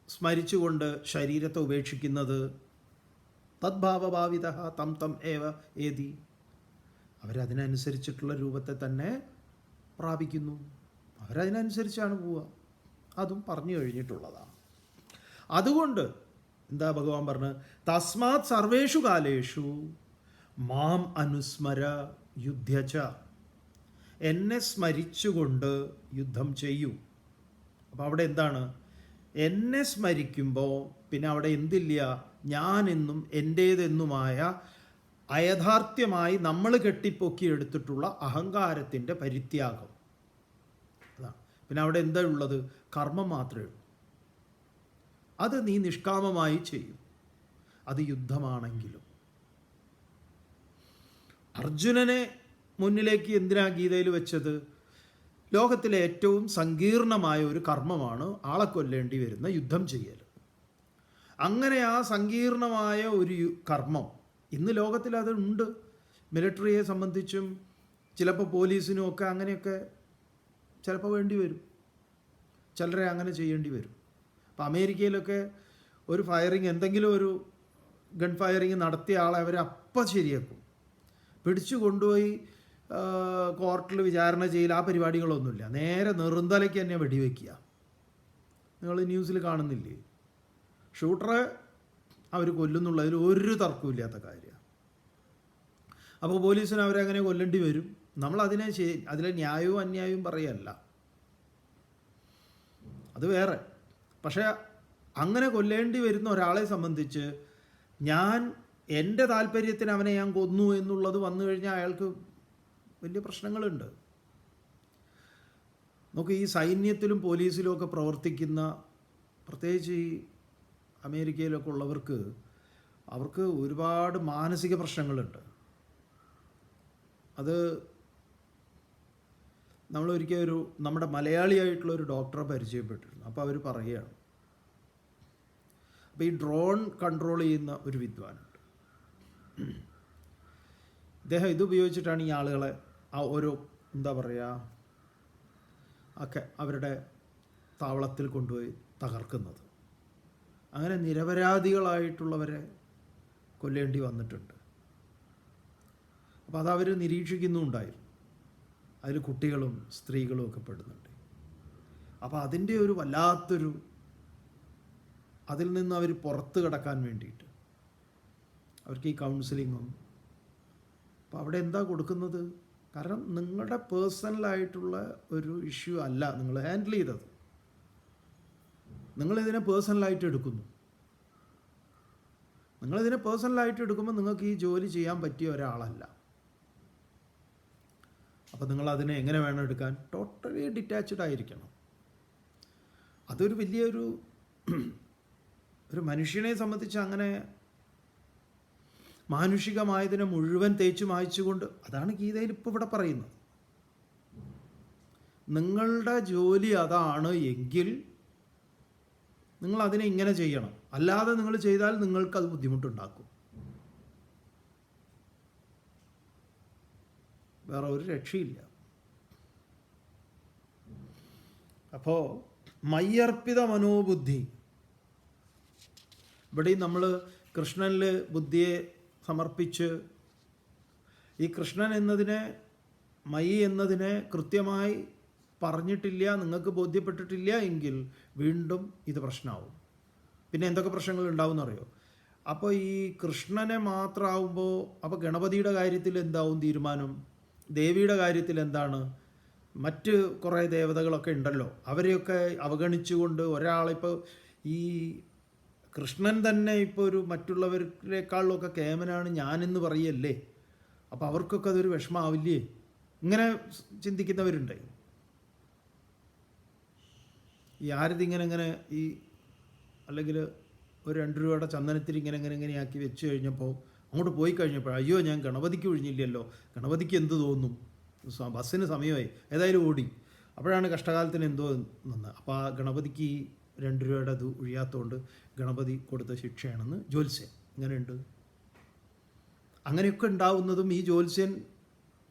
സ്മരിച്ചുകൊണ്ട് ശരീരത്തെ ഉപേക്ഷിക്കുന്നത്, തദ്ഭാവഭാവിത തം തം ഏവ ഏതി, അവരതിനനുസരിച്ചിട്ടുള്ള രൂപത്തെ തന്നെ പ്രാപിക്കുന്നു. അവരതിനനുസരിച്ചാണ് പോവുക. അതും പറഞ്ഞു കഴിഞ്ഞിട്ടുള്ളതാണ്. അതുകൊണ്ട് എന്താ ഭഗവാൻ പറഞ്ഞത്? തസ്മാത് സർവേഷു കാലേഷു മാം അനുസ്മര യുദ്ധ്യച. എന്നെ സ്മരിച്ചുകൊണ്ട് യുദ്ധം ചെയ്യൂ. അപ്പോൾ അവിടെ എന്താണ്? എന്നെ സ്മരിക്കുമ്പോൾ പിന്നെ അവിടെ എന്തില്ല? ഞാനെന്നും എൻ്റേതെന്നുമായ അയഥാർത്ഥ്യമായി നമ്മൾ കെട്ടിപ്പൊക്കിയെടുത്തിട്ടുള്ള അഹങ്കാരത്തിൻ്റെ പരിത്യാഗം. അതാണ്. പിന്നെ അവിടെ എന്താ ഉള്ളത്? കർമ്മം മാത്രമേ ഉള്ളൂ. അത് നീ നിഷ്കാമമായി ചെയ്യും. അത് യുദ്ധമാണെങ്കിലും. അർജുനനെ മുന്നിലേക്ക് എന്തിനാ ഗീതയിൽ വെച്ചത്? ലോകത്തിലെ ഏറ്റവും സങ്കീർണമായ ഒരു കർമ്മമാണ് ആളെ കൊല്ലേണ്ടി വരുന്ന യുദ്ധം ചെയ്യൽ. അങ്ങനെ ആ സങ്കീർണമായ ഒരു കർമ്മം ഇന്ന് ലോകത്തിൽ അതുണ്ട്. മിലിറ്ററിയെ സംബന്ധിച്ചും ചിലപ്പോൾ പോലീസിനും ഒക്കെ അങ്ങനെയൊക്കെ ചിലപ്പോൾ വേണ്ടി വരും. ചിലരെ അങ്ങനെ ചെയ്യേണ്ടി വരും. അപ്പോൾ അമേരിക്കയിലൊക്കെ ഒരു ഫയറിങ്, എന്തെങ്കിലും ഒരു ഗൺ ഫയറിങ് നടത്തിയ ആളെ അവർ അപ്പം ശരിയാക്കും. പിടിച്ചു കൊണ്ടുപോയി കോർട്ടിൽ വിചാരണ ചെയ്യൽ, ആ പരിപാടികളൊന്നുമില്ല. നേരെ നെറുന്തലയ്ക്ക് തന്നെ വെടിവെക്കുക. നിങ്ങൾ ന്യൂസിൽ കാണുന്നില്ലേ? ഷൂട്ടറെ അവർ കൊല്ലുന്നുള്ളതിൽ ഒരു തർക്കമില്ലാത്ത കാര്യമാണ്. അപ്പോൾ പോലീസിന് അവരങ്ങനെ കൊല്ലേണ്ടി വരും. നമ്മളതിനെ അതിലെ ന്യായവും അന്യായവും പറയല്ല, അത് വേറെ. പക്ഷേ അങ്ങനെ കൊല്ലേണ്ടി വരുന്ന ഒരാളെ സംബന്ധിച്ച് ഞാൻ എൻ്റെ താല്പര്യത്തിന് അവനെ ഞാൻ കൊന്നു എന്നുള്ളത് വന്നു കഴിഞ്ഞാൽ അയാൾക്ക് വലിയ പ്രശ്നങ്ങളുണ്ട്. നമുക്ക് ഈ സൈന്യത്തിലും പോലീസിലും ഒക്കെ പ്രവർത്തിക്കുന്ന, പ്രത്യേകിച്ച് ഈ അമേരിക്കയിലൊക്കെ ഉള്ളവർക്ക്, അവർക്ക് ഒരുപാട് മാനസിക പ്രശ്നങ്ങളുണ്ട്. അത് നമ്മളൊരിക്കൽ നമ്മുടെ മലയാളിയായിട്ടുള്ള ഒരു ഡോക്ടറെ പരിചയപ്പെട്ടിരുന്നു. അപ്പോൾ അവർ പറയുകയാണ്, അപ്പോൾ ഈ ഡ്രോൺ കൺട്രോൾ ചെയ്യുന്ന ഒരു വിദ്വാനുണ്ട്. ഇദ്ദേഹം ഇതുപയോഗിച്ചിട്ടാണ് ഈ ആളുകളെ ആ ഓരോ എന്താ പറയുക ഒക്കെ അവരുടെ താവളത്തിൽ കൊണ്ടുപോയി തകർക്കുന്നത്. അങ്ങനെ നിരപരാധികളായിട്ടുള്ളവരെ കൊല്ലേണ്ടി വന്നിട്ടുണ്ട്. അപ്പോൾ അതവർ നിരീക്ഷിക്കുന്നുണ്ടായിരുന്നു. അതിൽ കുട്ടികളും സ്ത്രീകളും ഒക്കെ പെടുന്നുണ്ട്. അപ്പോൾ അതിൻ്റെ ഒരു വല്ലാത്തൊരു, അതിൽ നിന്ന് അവർ പുറത്ത് കിടക്കാൻ വേണ്ടിയിട്ട് അവർക്ക് ഈ കൗൺസിലിങ്ങും. അപ്പോൾ അവിടെ എന്താ കൊടുക്കുന്നത്? കാരണം നിങ്ങളുടെ പേഴ്സണലായിട്ടുള്ള ഒരു ഇഷ്യൂ അല്ല നിങ്ങൾ ഹാൻഡിൽ ചെയ്തത്. നിങ്ങളിതിനെ പേഴ്സണലായിട്ട് എടുക്കുന്നു. നിങ്ങളിതിനെ പേഴ്സണലായിട്ട് എടുക്കുമ്പോൾ നിങ്ങൾക്ക് ഈ ജോലി ചെയ്യാൻ പറ്റിയ ഒരാളല്ല. അപ്പോൾ നിങ്ങളതിനെ എങ്ങനെ വേണം എടുക്കാൻ? ടോട്ടലി ഡിറ്റാച്ച്ഡ് ആയിരിക്കണം. അതൊരു വലിയൊരു മനുഷ്യനെ സംബന്ധിച്ച് അങ്ങനെ മാനുഷികമായതിനെ മുഴുവൻ തേച്ചു മായ്ച്ചുകൊണ്ട്, അതാണ് ഗീതയിൽ ഇപ്പോൾ ഇവിടെ പറയുന്നത്. നിങ്ങളുടെ ജോലി അതാണ് എങ്കിൽ നിങ്ങൾ അതിനെ ഇങ്ങനെ ചെയ്യണം. അല്ലാതെ നിങ്ങൾ ചെയ്താൽ നിങ്ങൾക്കത് ബുദ്ധിമുട്ടുണ്ടാക്കും. വേറെ ഒരു രക്ഷയില്ല. അപ്പോൾ മയ്യർപ്പിത മനോബുദ്ധി, ഇവിടെയും നമ്മൾ കൃഷ്ണനിൽ ബുദ്ധിയെ സമർപ്പിച്ച് ഈ കൃഷ്ണൻ എന്നതിനെ, മയി എന്നതിനെ കൃത്യമായി പറഞ്ഞിട്ടില്ല, നിങ്ങൾക്ക് ബോധ്യപ്പെട്ടിട്ടില്ല എങ്കിൽ വീണ്ടും ഇത് പ്രശ്നമാവും. പിന്നെ എന്തൊക്കെ പ്രശ്നങ്ങൾ ഉണ്ടാവും എന്നറിയോ? അപ്പോൾ ഈ കൃഷ്ണനെ മാത്രമാവുമ്പോൾ അപ്പോൾ ഗണപതിയുടെ കാര്യത്തിൽ എന്താവും തീരുമാനം, ദേവിയുടെ കാര്യത്തിൽ എന്താണ്? മറ്റ് കുറേ ദേവതകളൊക്കെ ഉണ്ടല്ലോ, അവരെയൊക്കെ അവഗണിച്ചുകൊണ്ട് ഒരാളിപ്പോൾ ഈ കൃഷ്ണൻ തന്നെ ഇപ്പോൾ ഒരു മറ്റുള്ളവരെക്കാളിലൊക്കെ കേമനാണ് ഞാനെന്ന് പറയല്ലേ, അപ്പോൾ അവർക്കൊക്കെ അതൊരു വിഷമാവില്ലേ? ഇങ്ങനെ ചിന്തിക്കുന്നവരുണ്ട്. ഈ ആരതി ഇങ്ങനെ ഈ അല്ലെങ്കിൽ ഒരു 2 രൂപയുടെ ചന്ദനത്തിൽ ഇങ്ങനെയാക്കി വെച്ച് കഴിഞ്ഞപ്പോൾ അങ്ങോട്ട് പോയി കഴിഞ്ഞപ്പോൾ അയ്യോ ഞാൻ ഗണപതിക്ക് ഒഴിഞ്ഞില്ലല്ലോ, ഗണപതിക്ക് എന്ത് തോന്നും, ബസ്സിന് സമയമായി, ഏതായാലും ഓടി. അപ്പോഴാണ് കഷ്ടകാലത്തിന് എന്തോ നിന്ന്. അപ്പോൾ ആ ഗണപതിക്ക് ഈ 2 രൂപയുടെ അത് ഒഴിയാത്തതുകൊണ്ട് ഗണപതി കൊടുത്ത ശിക്ഷയാണെന്ന് ജ്യോത്സ്യൻ. ഇങ്ങനെയുണ്ട്. അങ്ങനെയൊക്കെ ഉണ്ടാവുന്നതും ഈ ജ്യോത്സ്യൻ,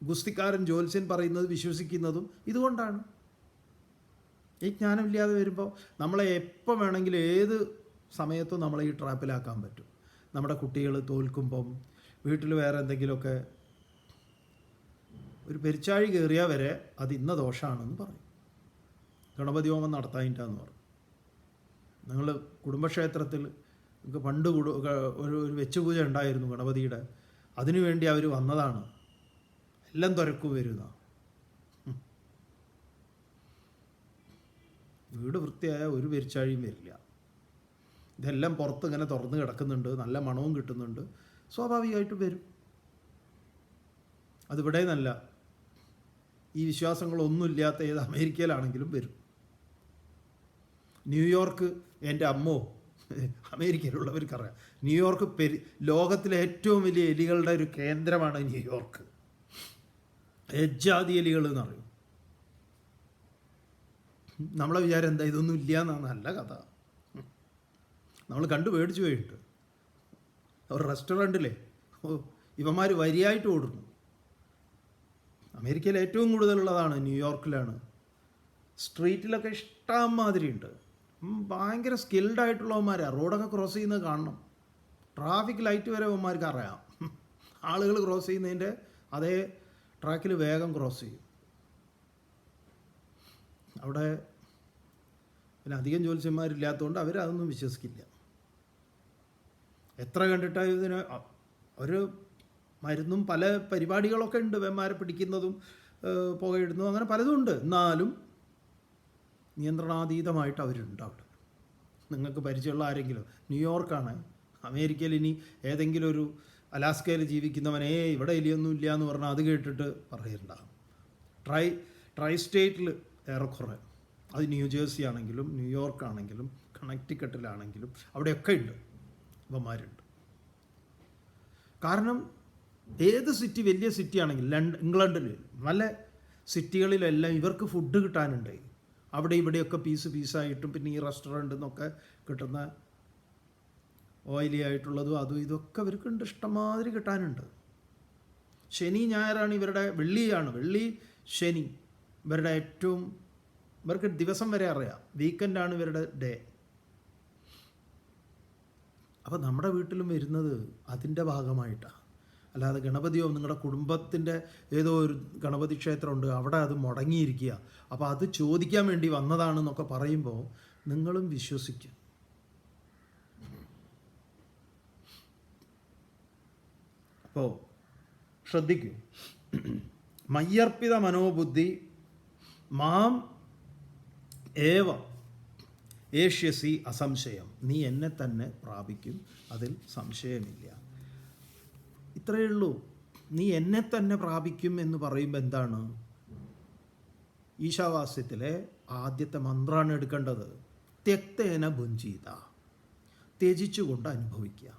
ഗുസ്തിക്കാരൻ ജ്യോത്സ്യൻ പറയുന്നത് വിശ്വസിക്കുന്നതും ഇതുകൊണ്ടാണ്. ഈ ജ്ഞാനമില്ലാതെ വരുമ്പോൾ നമ്മളെ എപ്പോൾ വേണമെങ്കിലും ഏത് സമയത്തും നമ്മളെ ഈ ട്രാപ്പിലാക്കാൻ പറ്റും. നമ്മുടെ കുട്ടികൾ തോൽക്കുമ്പം, വീട്ടിൽ വേറെ എന്തെങ്കിലുമൊക്കെ ഒരു പെരിച്ചാഴി കയറിയാൽ വരെ അത് ഇന്ന ദോഷമാണെന്ന് പറയും. ഗണപതി ഹോമം നടത്താനിട്ടാന്ന് പറയും. നിങ്ങൾ കുടുംബക്ഷേത്രത്തിൽ പണ്ട് ഒരു വെച്ചുപൂജ ഉണ്ടായിരുന്നു ഗണപതിയുടെ, അതിനുവേണ്ടി അവർ വന്നതാണ്, എല്ലാം തുരക്കും വരുന്ന. വീട് വൃത്തിയായ ഒരു പെരിച്ചാഴിയും വരില്ല. ഇതെല്ലാം പുറത്ത് ഇങ്ങനെ തുറന്ന് കിടക്കുന്നുണ്ട്, നല്ല മണവും കിട്ടുന്നുണ്ട്, സ്വാഭാവികമായിട്ടും വരും. അതിവിടെ നല്ല ഈ വിശ്വാസങ്ങളൊന്നുമില്ലാത്ത ഏത് അമേരിക്കയിലാണെങ്കിലും വരും. ന്യൂയോർക്ക്, എൻ്റെ അമ്മോ, അമേരിക്കയിലുള്ളവർക്കറിയാം, ന്യൂയോർക്ക് ലോകത്തിലെ ഏറ്റവും വലിയ എലികളുടെ ഒരു കേന്ദ്രമാണ് ന്യൂയോർക്ക്. എജ്ജാതി എലികൾ എന്നറിയും. നമ്മളെ വിചാരം എന്താ, ഇതൊന്നും ഇല്ല എന്നാണ്. നല്ല കഥ. നമ്മൾ കണ്ടു പേടിച്ചു പോയിട്ട് ഒരു റെസ്റ്റോറൻറ്റിലെ ഇവന്മാർ വരിയായിട്ട് ഓടുന്നു. അമേരിക്കയിൽ ഏറ്റവും കൂടുതലുള്ളതാണ് ന്യൂയോർക്കിലാണ്. സ്ട്രീറ്റിലൊക്കെ ഇഷ്ടം മാതിരി ഉണ്ട്. ഭയങ്കര സ്കിൽഡായിട്ടുള്ളവന്മാരാണ്. റോഡൊക്കെ ക്രോസ് ചെയ്യുന്നത് കാണണം. ട്രാഫിക് ലൈറ്റ് വരെ അവന്മാർക്ക് അറിയാം. ആളുകൾ ക്രോസ് ചെയ്യുന്നതിൻ്റെ അതേ ട്രാക്കിൽ വേഗം ക്രോസ് ചെയ്യും. അവിടെ പിന്നെ അധികം ജ്യോത്സ്യന്മാരില്ലാത്തതുകൊണ്ട് അവരതൊന്നും വിശ്വസിക്കില്ല. എത്ര കണ്ടിട്ടാണ് ഇതിന് ഒരു മരുന്നും പല പരിപാടികളൊക്കെ ഉണ്ട്, വെമ്മാരെ പിടിക്കുന്നതും പുകയിടുന്നതും അങ്ങനെ പലതും ഉണ്ട്. എന്നാലും നിയന്ത്രണാതീതമായിട്ട് അവരുണ്ട് അവിടെ. നിങ്ങൾക്ക് പരിചയമുള്ള ആരെങ്കിലും, ന്യൂയോർക്കാണ്, അമേരിക്കയിൽ ഇനി ഏതെങ്കിലും ഒരു അലാസ്കയിൽ ജീവിക്കുന്നവനേ ഇവിടെ എലിയൊന്നും ഇല്ല എന്ന് പറഞ്ഞാൽ അത് കേട്ടിട്ട് പറയണ്ടാകും. ട്രൈ സ്റ്റേറ്റിൽ ഏറെക്കുറെ, അത് ന്യൂജേഴ്സി ആണെങ്കിലും ന്യൂയോർക്ക് ആണെങ്കിലും കണക്റ്റിക്കട്ടിലാണെങ്കിലും അവിടെയൊക്കെ ഉണ്ട്, ഇവന്മാരുണ്ട്. കാരണം ഏത് സിറ്റി, വലിയ സിറ്റി ആണെങ്കിൽ ഇംഗ്ലണ്ടിൽ നല്ല സിറ്റികളിലെല്ലാം ഇവർക്ക് ഫുഡ് കിട്ടാനുണ്ട്. അവിടെ ഇവിടെയൊക്കെ പീസായിട്ടും പിന്നെ ഈ റെസ്റ്റോറൻറ്റിൽ നിന്നൊക്കെ കിട്ടുന്ന ഓയിലി ആയിട്ടുള്ളതും അതും ഇതൊക്കെ ഇവർക്കുണ്ട്, ഇഷ്ടംമാതിരി കിട്ടാനുണ്ട്. ശനി ഞായറാണ് ഇവരുടെ, വെള്ളി ശനി ഇവരുടെ ഏറ്റവും, ഇവർക്ക് ദിവസം വരെ അറിയാം, വീക്കെൻഡാണ് ഇവരുടെ ഡേ. അപ്പോൾ നമ്മുടെ വീട്ടിലും വരുന്നത് അതിൻ്റെ ഭാഗമായിട്ടാണ്. അല്ലാതെ ഗണപതിയോ നിങ്ങളുടെ കുടുംബത്തിൻ്റെ ഏതോ ഒരു ഗണപതി ക്ഷേത്രമുണ്ട് അവിടെ അത് മുടങ്ങിയിരിക്കുക, അപ്പോൾ അത് ചോദിക്കാൻ വേണ്ടി വന്നതാണെന്നൊക്കെ പറയുമ്പോൾ നിങ്ങളും വിശ്വസിക്കും. അപ്പോൾ ശ്രദ്ധിക്കൂ. മയ്യർപ്പിത മനോബുദ്ധി മാം ഏവ ഏഷ്യസി അസംശയം, നീ എന്നെ തന്നെ പ്രാപിക്കും, അതിൽ സംശയമില്ല. ഇത്രയേ ഉള്ളൂ. നീ എന്നെ തന്നെ പ്രാപിക്കും എന്ന് പറയുമ്പോൾ എന്താണ്? ഈശാവാസ്യത്തിലെ ആദ്യത്തെ മന്ത്രമാണ് എടുക്കേണ്ടത്. ത്യക്തേന ഭുഞ്ചീത, ത്യജിച്ചുകൊണ്ട് അനുഭവിക്കുക.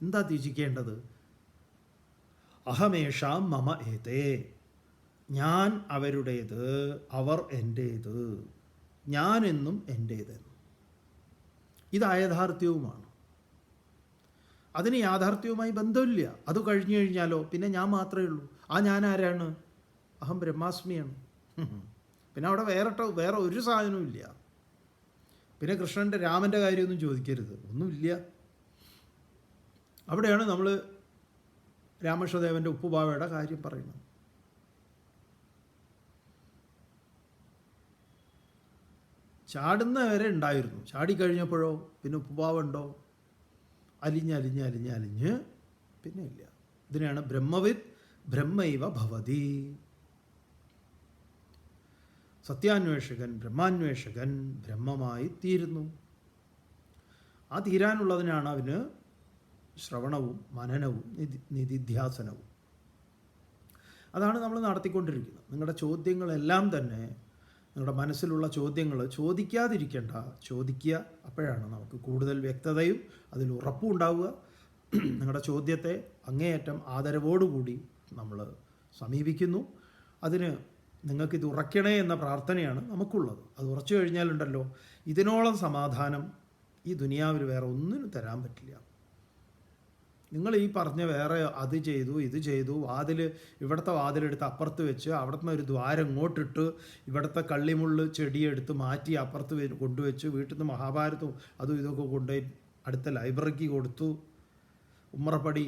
എന്താ ത്യജിക്കേണ്ടത്? അഹമേഷാം മമ ഏതേ, ഞാൻ അവരുടേത്, അവർ എൻ്റേത്, ഞാനെന്നും എൻ്റേതെന്നും. ഇത് അയാഥാർത്ഥ്യവുമാണ്. അതിന് യാഥാർത്ഥ്യവുമായി ബന്ധമില്ല. അത് കഴിഞ്ഞു കഴിഞ്ഞാലോ പിന്നെ ഞാൻ മാത്രമേ ഉള്ളൂ. ആ ഞാൻ ആരാണ്? അഹം ബ്രഹ്മാസ്മിയാണ്. പിന്നെ അവിടെ വേറെ ഒരു സാധനവും ഇല്ല. പിന്നെ കൃഷ്ണൻ്റെ രാമൻ്റെ കാര്യമൊന്നും ചോദിക്കരുത്, ഒന്നുമില്ല. അവിടെയാണ് നമ്മൾ രാമകൃഷ്ണദേവൻ്റെ ഉപ്പുപാവയുടെ കാര്യം പറയുന്നത്. ചാടുന്ന വരെ ഉണ്ടായിരുന്നു, ചാടിക്കഴിഞ്ഞപ്പോഴോ പിന്നെ ഉപ്പുപാവ ഉണ്ടോ? അലിഞ്ഞ് പിന്നെ ഇല്ല. ഇതിനെയാണ് ബ്രഹ്മവിത് ബ്രഹ്മൈവ ഭവതി. സത്യാന്വേഷകൻ ബ്രഹ്മാന്വേഷകൻ ബ്രഹ്മമായി തീരുന്നു. ആ തീരാനുള്ളതിനാണ് അവന് ശ്രവണവും മനനവും നിധിധ്യാസനവും. അതാണ് നമ്മൾ നടത്തിക്കൊണ്ടിരിക്കുന്നത്. നിങ്ങളുടെ ചോദ്യങ്ങളെല്ലാം തന്നെ, നിങ്ങളുടെ മനസ്സിലുള്ള ചോദ്യങ്ങൾ ചോദിക്കാതിരിക്കേണ്ട, ചോദിക്കുക. അപ്പോഴാണ് നമുക്ക് കൂടുതൽ വ്യക്തതയും അതിൽ ഉറപ്പും ഉണ്ടാവുക. നിങ്ങളുടെ ചോദ്യത്തെ അങ്ങേയറ്റം ആദരവോടുകൂടി നമ്മൾ സമീപിക്കുന്നു. അതിന് നിങ്ങൾക്കിത് ഉറക്കണേ എന്ന പ്രാർത്ഥനയാണ് നമുക്കുള്ളത്. അത് ഉറച്ചു കഴിഞ്ഞാലുണ്ടല്ലോ, ഇതിനോളം സമാധാനം ഈ ദുനിയാവിൽ വേറെ ഒന്നിനും തരാൻ പറ്റില്ല. നിങ്ങൾ ഈ പറഞ്ഞ വേറെ അത് ചെയ്തു ഇത് ചെയ്തു, ഇവിടുത്തെ വാതിലെടുത്ത് അപ്പുറത്ത് വെച്ച് അവിടുത്തെ ഒരു ദ്വാരം ഇങ്ങോട്ടിട്ട് ഇവിടുത്തെ കള്ളിമുള്ള് ചെടിയെടുത്ത് മാറ്റി അപ്പുറത്ത് കൊണ്ടുവച്ച് വീട്ടിൽ നിന്ന് മഹാഭാരതവും അതും ഇതൊക്കെ കൊണ്ടുപോയി അടുത്ത ലൈബ്രറിക്ക് കൊടുത്തു. ഉമ്മറപ്പടി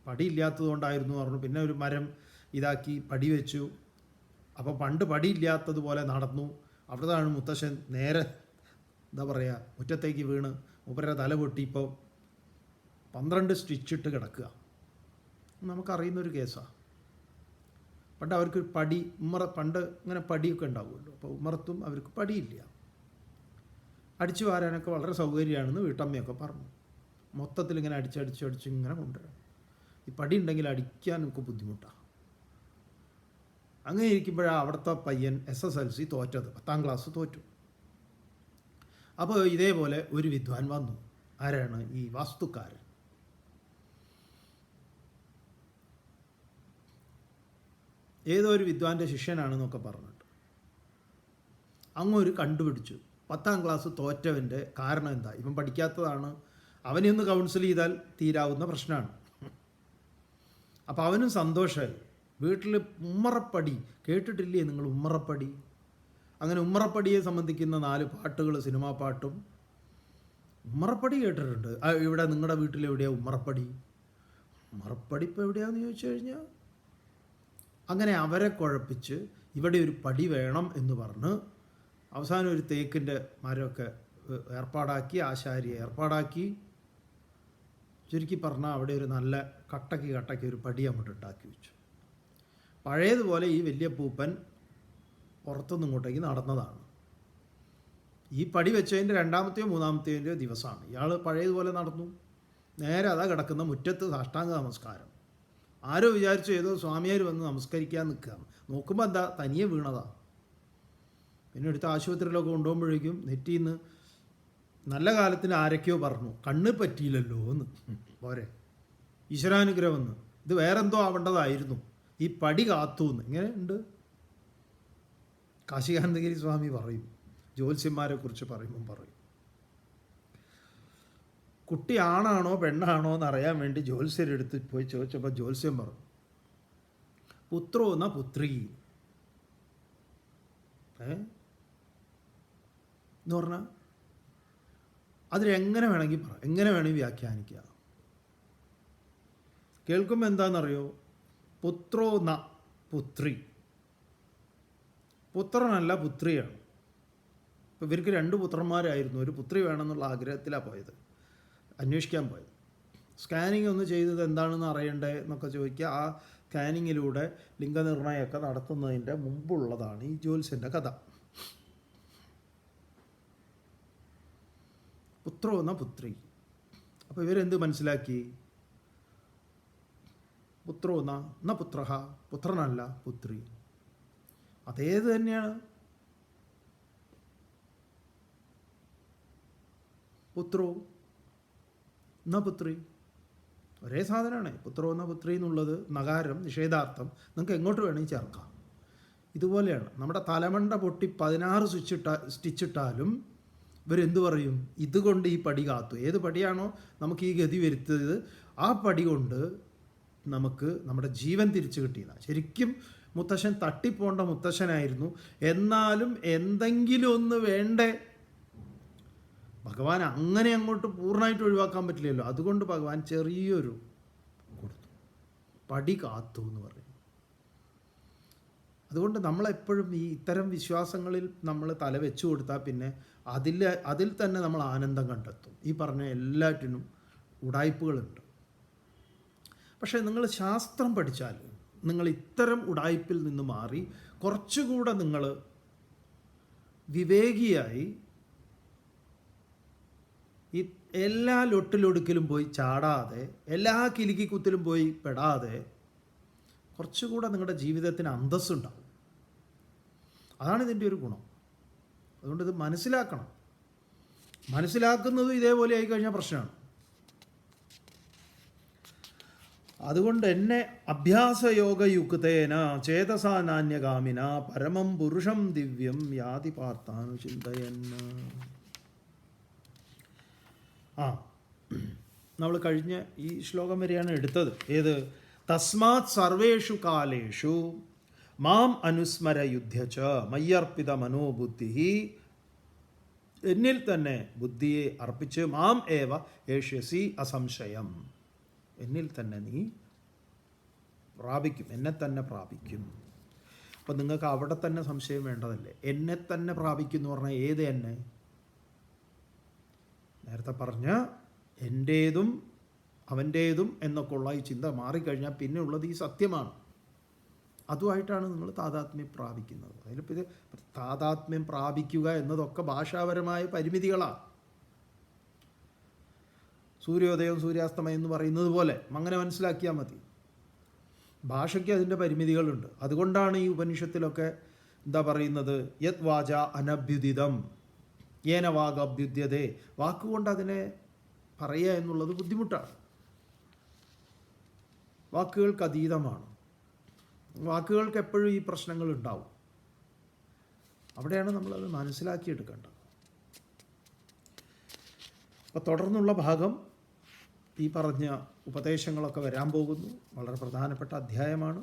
പടിയില്ലാത്തതുകൊണ്ടായിരുന്നു പറഞ്ഞു. പിന്നെ ഒരു മരം ഇതാക്കി പടി വെച്ചു. അപ്പോൾ പണ്ട് പടിയില്ലാത്തതുപോലെ നടന്നു. അവിടുന്നാണ് മുത്തശ്ശൻ നേരെ എന്താ പറയുക മുറ്റത്തേക്ക് വീണ് മൂപ്പരുടെ തല പൊട്ടി ഇപ്പോൾ 12 സ്റ്റിച്ചിട്ട് കിടക്കുക. നമുക്കറിയുന്നൊരു കേസാണ്. പണ്ട് അവർക്ക് പടി പണ്ട് ഇങ്ങനെ പടിയൊക്കെ ഉണ്ടാവുമല്ലോ. അപ്പോൾ ഉമ്മറത്തും അവർക്ക് പടിയില്ല. അടിച്ചു വാരാനൊക്കെ വളരെ സൗകര്യമാണെന്ന് വീട്ടമ്മയൊക്കെ പറഞ്ഞു. മൊത്തത്തിൽ ഇങ്ങനെ അടിച്ച് ഇങ്ങനെ കൊണ്ടുവരാം. ഈ പടി ഉണ്ടെങ്കിൽ അടിക്കാൻ നമുക്ക് ബുദ്ധിമുട്ടാണ്. അങ്ങനെ ഇരിക്കുമ്പോഴാണ് അവിടുത്തെ പയ്യൻ SSLC തോറ്റത്, 10ാം ക്ലാസ് തോറ്റു. അപ്പോൾ ഇതേപോലെ ഒരു വിദ്വാൻ വന്നു. ആരാണ്? ഈ വാസ്തുക്കാരൻ. ഏതോ ഒരു വിദ്വാൻ്റെ ശിഷ്യനാണെന്നൊക്കെ പറഞ്ഞിട്ട് അങ്ങൊരു കണ്ടുപിടിച്ചു 10ാം ക്ലാസ് തോറ്റവൻ്റെ കാരണം എന്താ. ഇവൻ പഠിക്കാത്തതാണ്. അവനെ ഒന്ന് കൗൺസിൽ ചെയ്താൽ തീരാവുന്ന പ്രശ്നമാണ്. അപ്പോൾ അവനും സന്തോഷമായി. വീട്ടിൽ ഉമ്മറപ്പടി കേട്ടിട്ടില്ലേ നിങ്ങൾ? ഉമ്മറപ്പടി. അങ്ങനെ ഉമ്മറപ്പടിയെ സംബന്ധിക്കുന്ന 4 പാട്ടുകൾ, സിനിമാ പാട്ടും. ഉമ്മറപ്പടി കേട്ടിട്ടുണ്ട്. ഇവിടെ നിങ്ങളുടെ വീട്ടിൽ എവിടെയാണ് ഉമ്മറപ്പടി? ഉമ്മറപ്പടി ഇപ്പോൾ എവിടെയാണെന്ന് ചോദിച്ചു കഴിഞ്ഞാൽ അങ്ങനെ അവരെ കുഴപ്പിച്ച് ഇവിടെ ഒരു പടി വേണം എന്ന് പറഞ്ഞ് അവസാനം ഒരു തേക്കിൻ്റെ മരമൊക്കെ ഏർപ്പാടാക്കി, ആശാരിയെ ഏർപ്പാടാക്കി. ചുരുക്കി പറഞ്ഞാൽ അവിടെ ഒരു നല്ല കട്ടയ്ക്ക് ഒരു പടി അങ്ങോട്ട് ഉണ്ടാക്കി വെച്ചു. പഴയതുപോലെ ഈ വലിയ പൂപ്പൻ പുറത്തുനിന്ന് ഇങ്ങോട്ടേക്ക് നടന്നതാണ്. ഈ പടി വെച്ചതിൻ്റെ 2ാമത്തെയോ 3ാമത്തെയോ ദിവസമാണ്. ഇയാൾ പഴയതുപോലെ നടന്നു. നേരെ അതാ കിടക്കുന്ന മുറ്റത്ത് സാഷ്ടാംഗ നമസ്കാരം. ആരോ വിചാരിച്ചു ഏതോ സ്വാമിയാർ വന്ന് നമസ്കരിക്കാൻ നിൽക്കുകയാണ്. നോക്കുമ്പോൾ എന്താ തനിയെ വീണതാ. പിന്നെ എടുത്ത് ആശുപത്രിയിലൊക്കെ കൊണ്ടുപോകുമ്പോഴേക്കും നെറ്റിയിൽ നിന്ന് നല്ല കാലത്തിന് ആരൊക്കെയോ പറഞ്ഞു കണ്ണ് പറ്റിയില്ലല്ലോ എന്ന്. പോരെ, ഈശ്വരാനുഗ്രഹം എന്ന്. ഇത് വേറെന്തോ ആവേണ്ടതായിരുന്നു. ഈ പടി കാത്തു എന്ന്. ഇങ്ങനെ ഉണ്ട്. കാശികാനന്ദഗിരി സ്വാമി പറയും, ജ്യോത്സ്യന്മാരെ കുറിച്ച് പറയുമ്പം പറയും, കുട്ടി ആണാണോ പെണ്ണാണോ എന്നറിയാൻ വേണ്ടി ജ്യോത്സ്യരെടുത്ത് പോയി ചോദിച്ചപ്പോൾ ജ്യോത്സ്യം പറഞ്ഞു പുത്രോ എന്ന പുത്രി എന്ന് പറഞ്ഞാൽ അതിലെങ്ങനെ വേണമെങ്കിൽ പറയാം, എങ്ങനെ വേണമെങ്കിൽ വ്യാഖ്യാനിക്കുക. കേൾക്കുമ്പോൾ എന്താണെന്നറിയോ? പുത്രോ ന പുത്രി. പുത്രനല്ല പുത്രിയാണ്. ഇപ്പോൾ ഇവർക്ക് 2 പുത്രന്മാരായിരുന്നു. ഒരു പുത്രി വേണമെന്നുള്ള ആഗ്രഹത്തിലാണ് പോയത്, അന്വേഷിക്കാൻ പോയത്. സ്കാനിങ് ഒന്ന് ചെയ്തത് എന്താണെന്ന് അറിയണ്ടേ എന്നൊക്കെ ചോദിക്കുക. ആ സ്കാനിങ്ങിലൂടെ ലിംഗനിർണയമൊക്കെ നടത്തുന്നതിൻ്റെ മുമ്പുള്ളതാണ് ഈ ജ്യോത്സ്യൻ്റെ കഥ. പുത്രോ എന്ന പുത്രി. അപ്പോൾ ഇവരെന്ത് മനസ്സിലാക്കി? പുത്രോ ന പുത്ര, പുത്രനല്ല പുത്രി. അതേത് തന്നെയാണ്. പുത്രോ ന പുത്രി ഒരേ സാധനമാണ്. പുത്രോ ന പുത്രി എന്നുള്ളത് നകാരം, നിഷേധാർത്ഥം. നിങ്ങൾക്ക് എങ്ങോട്ട് വേണമെങ്കിൽ ചേർക്കാം. ഇതുപോലെയാണ് നമ്മുടെ തലമണ്ട പൊട്ടി 16 സ്റ്റിച്ചിട്ടാലും ഇവരെന്ത് പറയും? ഇതുകൊണ്ട് ഈ പടി കാത്തു. ഏത് പടിയാണോ നമുക്ക് ഈ ഗതി വരുത്തത് ആ പടി കൊണ്ട് നമുക്ക് നമ്മുടെ ജീവൻ തിരിച്ചു കിട്ടിയതാണ്. ശരിക്കും മുത്തശ്ശൻ തട്ടിപ്പോണ്ട മുത്തശ്ശനായിരുന്നു. എന്നാലും എന്തെങ്കിലും ഒന്ന് വേണ്ടേ? ഭഗവാൻ അങ്ങനെ അങ്ങോട്ട് പൂർണ്ണമായിട്ട് ഒഴിവാക്കാൻ പറ്റില്ലല്ലോ. അതുകൊണ്ട് ഭഗവാൻ ചെറിയൊരു കൊടുത്തു, പടി കാത്തു എന്ന് പറയും. അതുകൊണ്ട് നമ്മളെപ്പോഴും ഈ ഇത്തരം വിശ്വാസങ്ങളിൽ നമ്മൾ തല വെച്ചു കൊടുത്താൽ പിന്നെ അതിൽ തന്നെ നമ്മൾ ആനന്ദം കണ്ടെത്തും. ഈ പറഞ്ഞ എല്ലാറ്റിനും ഉടായ്പകളുണ്ട്. പക്ഷേ നിങ്ങൾ ശാസ്ത്രം പഠിച്ചാൽ നിങ്ങൾ ഇത്തരം ഉടായ്പിൽ നിന്ന് മാറി കുറച്ചുകൂടെ നിങ്ങൾ വിവേകിയായി ഈ എല്ലാ ലൊട്ടിലൊടുക്കിലും പോയി ചാടാതെ, എല്ലാ കിലുക്കിക്കുത്തിലും പോയി പെടാതെ കുറച്ചുകൂടെ നിങ്ങളുടെ ജീവിതത്തിന് അന്തസ്സുണ്ടാവും. അതാണ് ഇതിൻ്റെ ഒരു ഗുണം. അതുകൊണ്ട് ഇത് മനസ്സിലാക്കണം. മനസ്സിലാക്കുന്നതും ഇതേപോലെ ആയിക്കഴിഞ്ഞാൽ പ്രശ്നമാണ്. അതുകൊണ്ട് എന്നെ അഭ്യാസയോഗയുക്തേന ചേതസാ നാന്യഗാമിന പരമം പുരുഷം ദിവ്യം യാതി പാർത്ഥാനു ചിന്തയന്ന. നമ്മൾ കഴിഞ്ഞ ഈ ശ്ലോകം വരെയാണ് എടുത്തത്. ഏത്? തസ്മാത് സർവേഷു കാലേഷു മാം അനുസ്മര യുദ്ധ്യച മയ്യർപ്പിത മനോബുദ്ധി. എന്നിൽ തന്നെ ബുദ്ധിയെ അർപ്പിച്ച് മാം ഏവ ഏഷ്യസി അസംശയം. എന്നിൽ തന്നെ നീ പ്രാപിക്കും, എന്നെ തന്നെ പ്രാപിക്കും. അപ്പം നിങ്ങൾക്ക് അവിടെ തന്നെ സംശയം വേണ്ടതല്ലേ? എന്നെ തന്നെ പ്രാപിക്കും എന്ന് പറഞ്ഞാൽ ഏത് എന്നെ? നേരത്തെ പറഞ്ഞ എൻ്റേതും അവൻ്റേതും എന്നൊക്കെ ഉള്ള ഈ ചിന്ത മാറിക്കഴിഞ്ഞാൽ പിന്നെ ഉള്ളത് ഈ സത്യമാണ്. അതുമായിട്ടാണ് നിങ്ങൾ താതാത്മ്യം പ്രാപിക്കുന്നത്. അതിലിപ്പോൾ ഇത് താതാത്മ്യം പ്രാപിക്കുക എന്നതൊക്കെ ഭാഷാപരമായ പരിമിതികളാണ്. സൂര്യോദയം സൂര്യാസ്തമയം എന്ന് പറയുന്നത് പോലെ അങ്ങനെ മനസ്സിലാക്കിയാൽ മതി. ഭാഷയ്ക്ക് അതിൻ്റെ പരിമിതികളുണ്ട്. അതുകൊണ്ടാണ് ഈ ഉപനിഷത്തിലൊക്കെ എന്താ പറയുന്നത്? യത് വാച അനഭ്യുദിതം ഏന വാഗ അഭ്യുദ്യതേ. വാക്കുകൊണ്ട് അതിനെ പറയുക എന്നുള്ളത് ബുദ്ധിമുട്ടാണ്. വാക്കുകൾക്ക് അതീതമാണ്. വാക്കുകൾക്ക് എപ്പോഴും ഈ പ്രശ്നങ്ങൾ ഉണ്ടാവും. അവിടെയാണ് നമ്മളത് മനസ്സിലാക്കിയെടുക്കേണ്ടത്. അപ്പോൾ തുടർന്നുള്ള ഭാഗം ഈ പറഞ്ഞ ഉപദേശങ്ങളൊക്കെ വരാൻ പോകുന്നു. വളരെ പ്രധാനപ്പെട്ട അധ്യായമാണ്.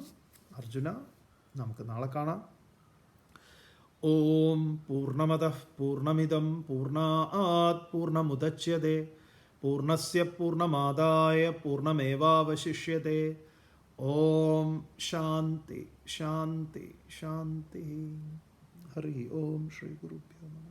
അർജുന, നമുക്ക് നാളെ കാണാം. ഓം പൂർണ്ണമതഃ പൂർണ്ണമിദം പൂർണ്ണാത് പൂർണ്ണമുദച്യതേ പൂർണ്ണസ്യ പൂർണ്ണമാദായ പൂർണ്ണമേവാവശിഷ്യതേ. ഓം ശാന്തി ശാന്തി ശാന്തി. ഹരി ഓം. ശ്രീ ഗുരുഭ്യോ നമഃ.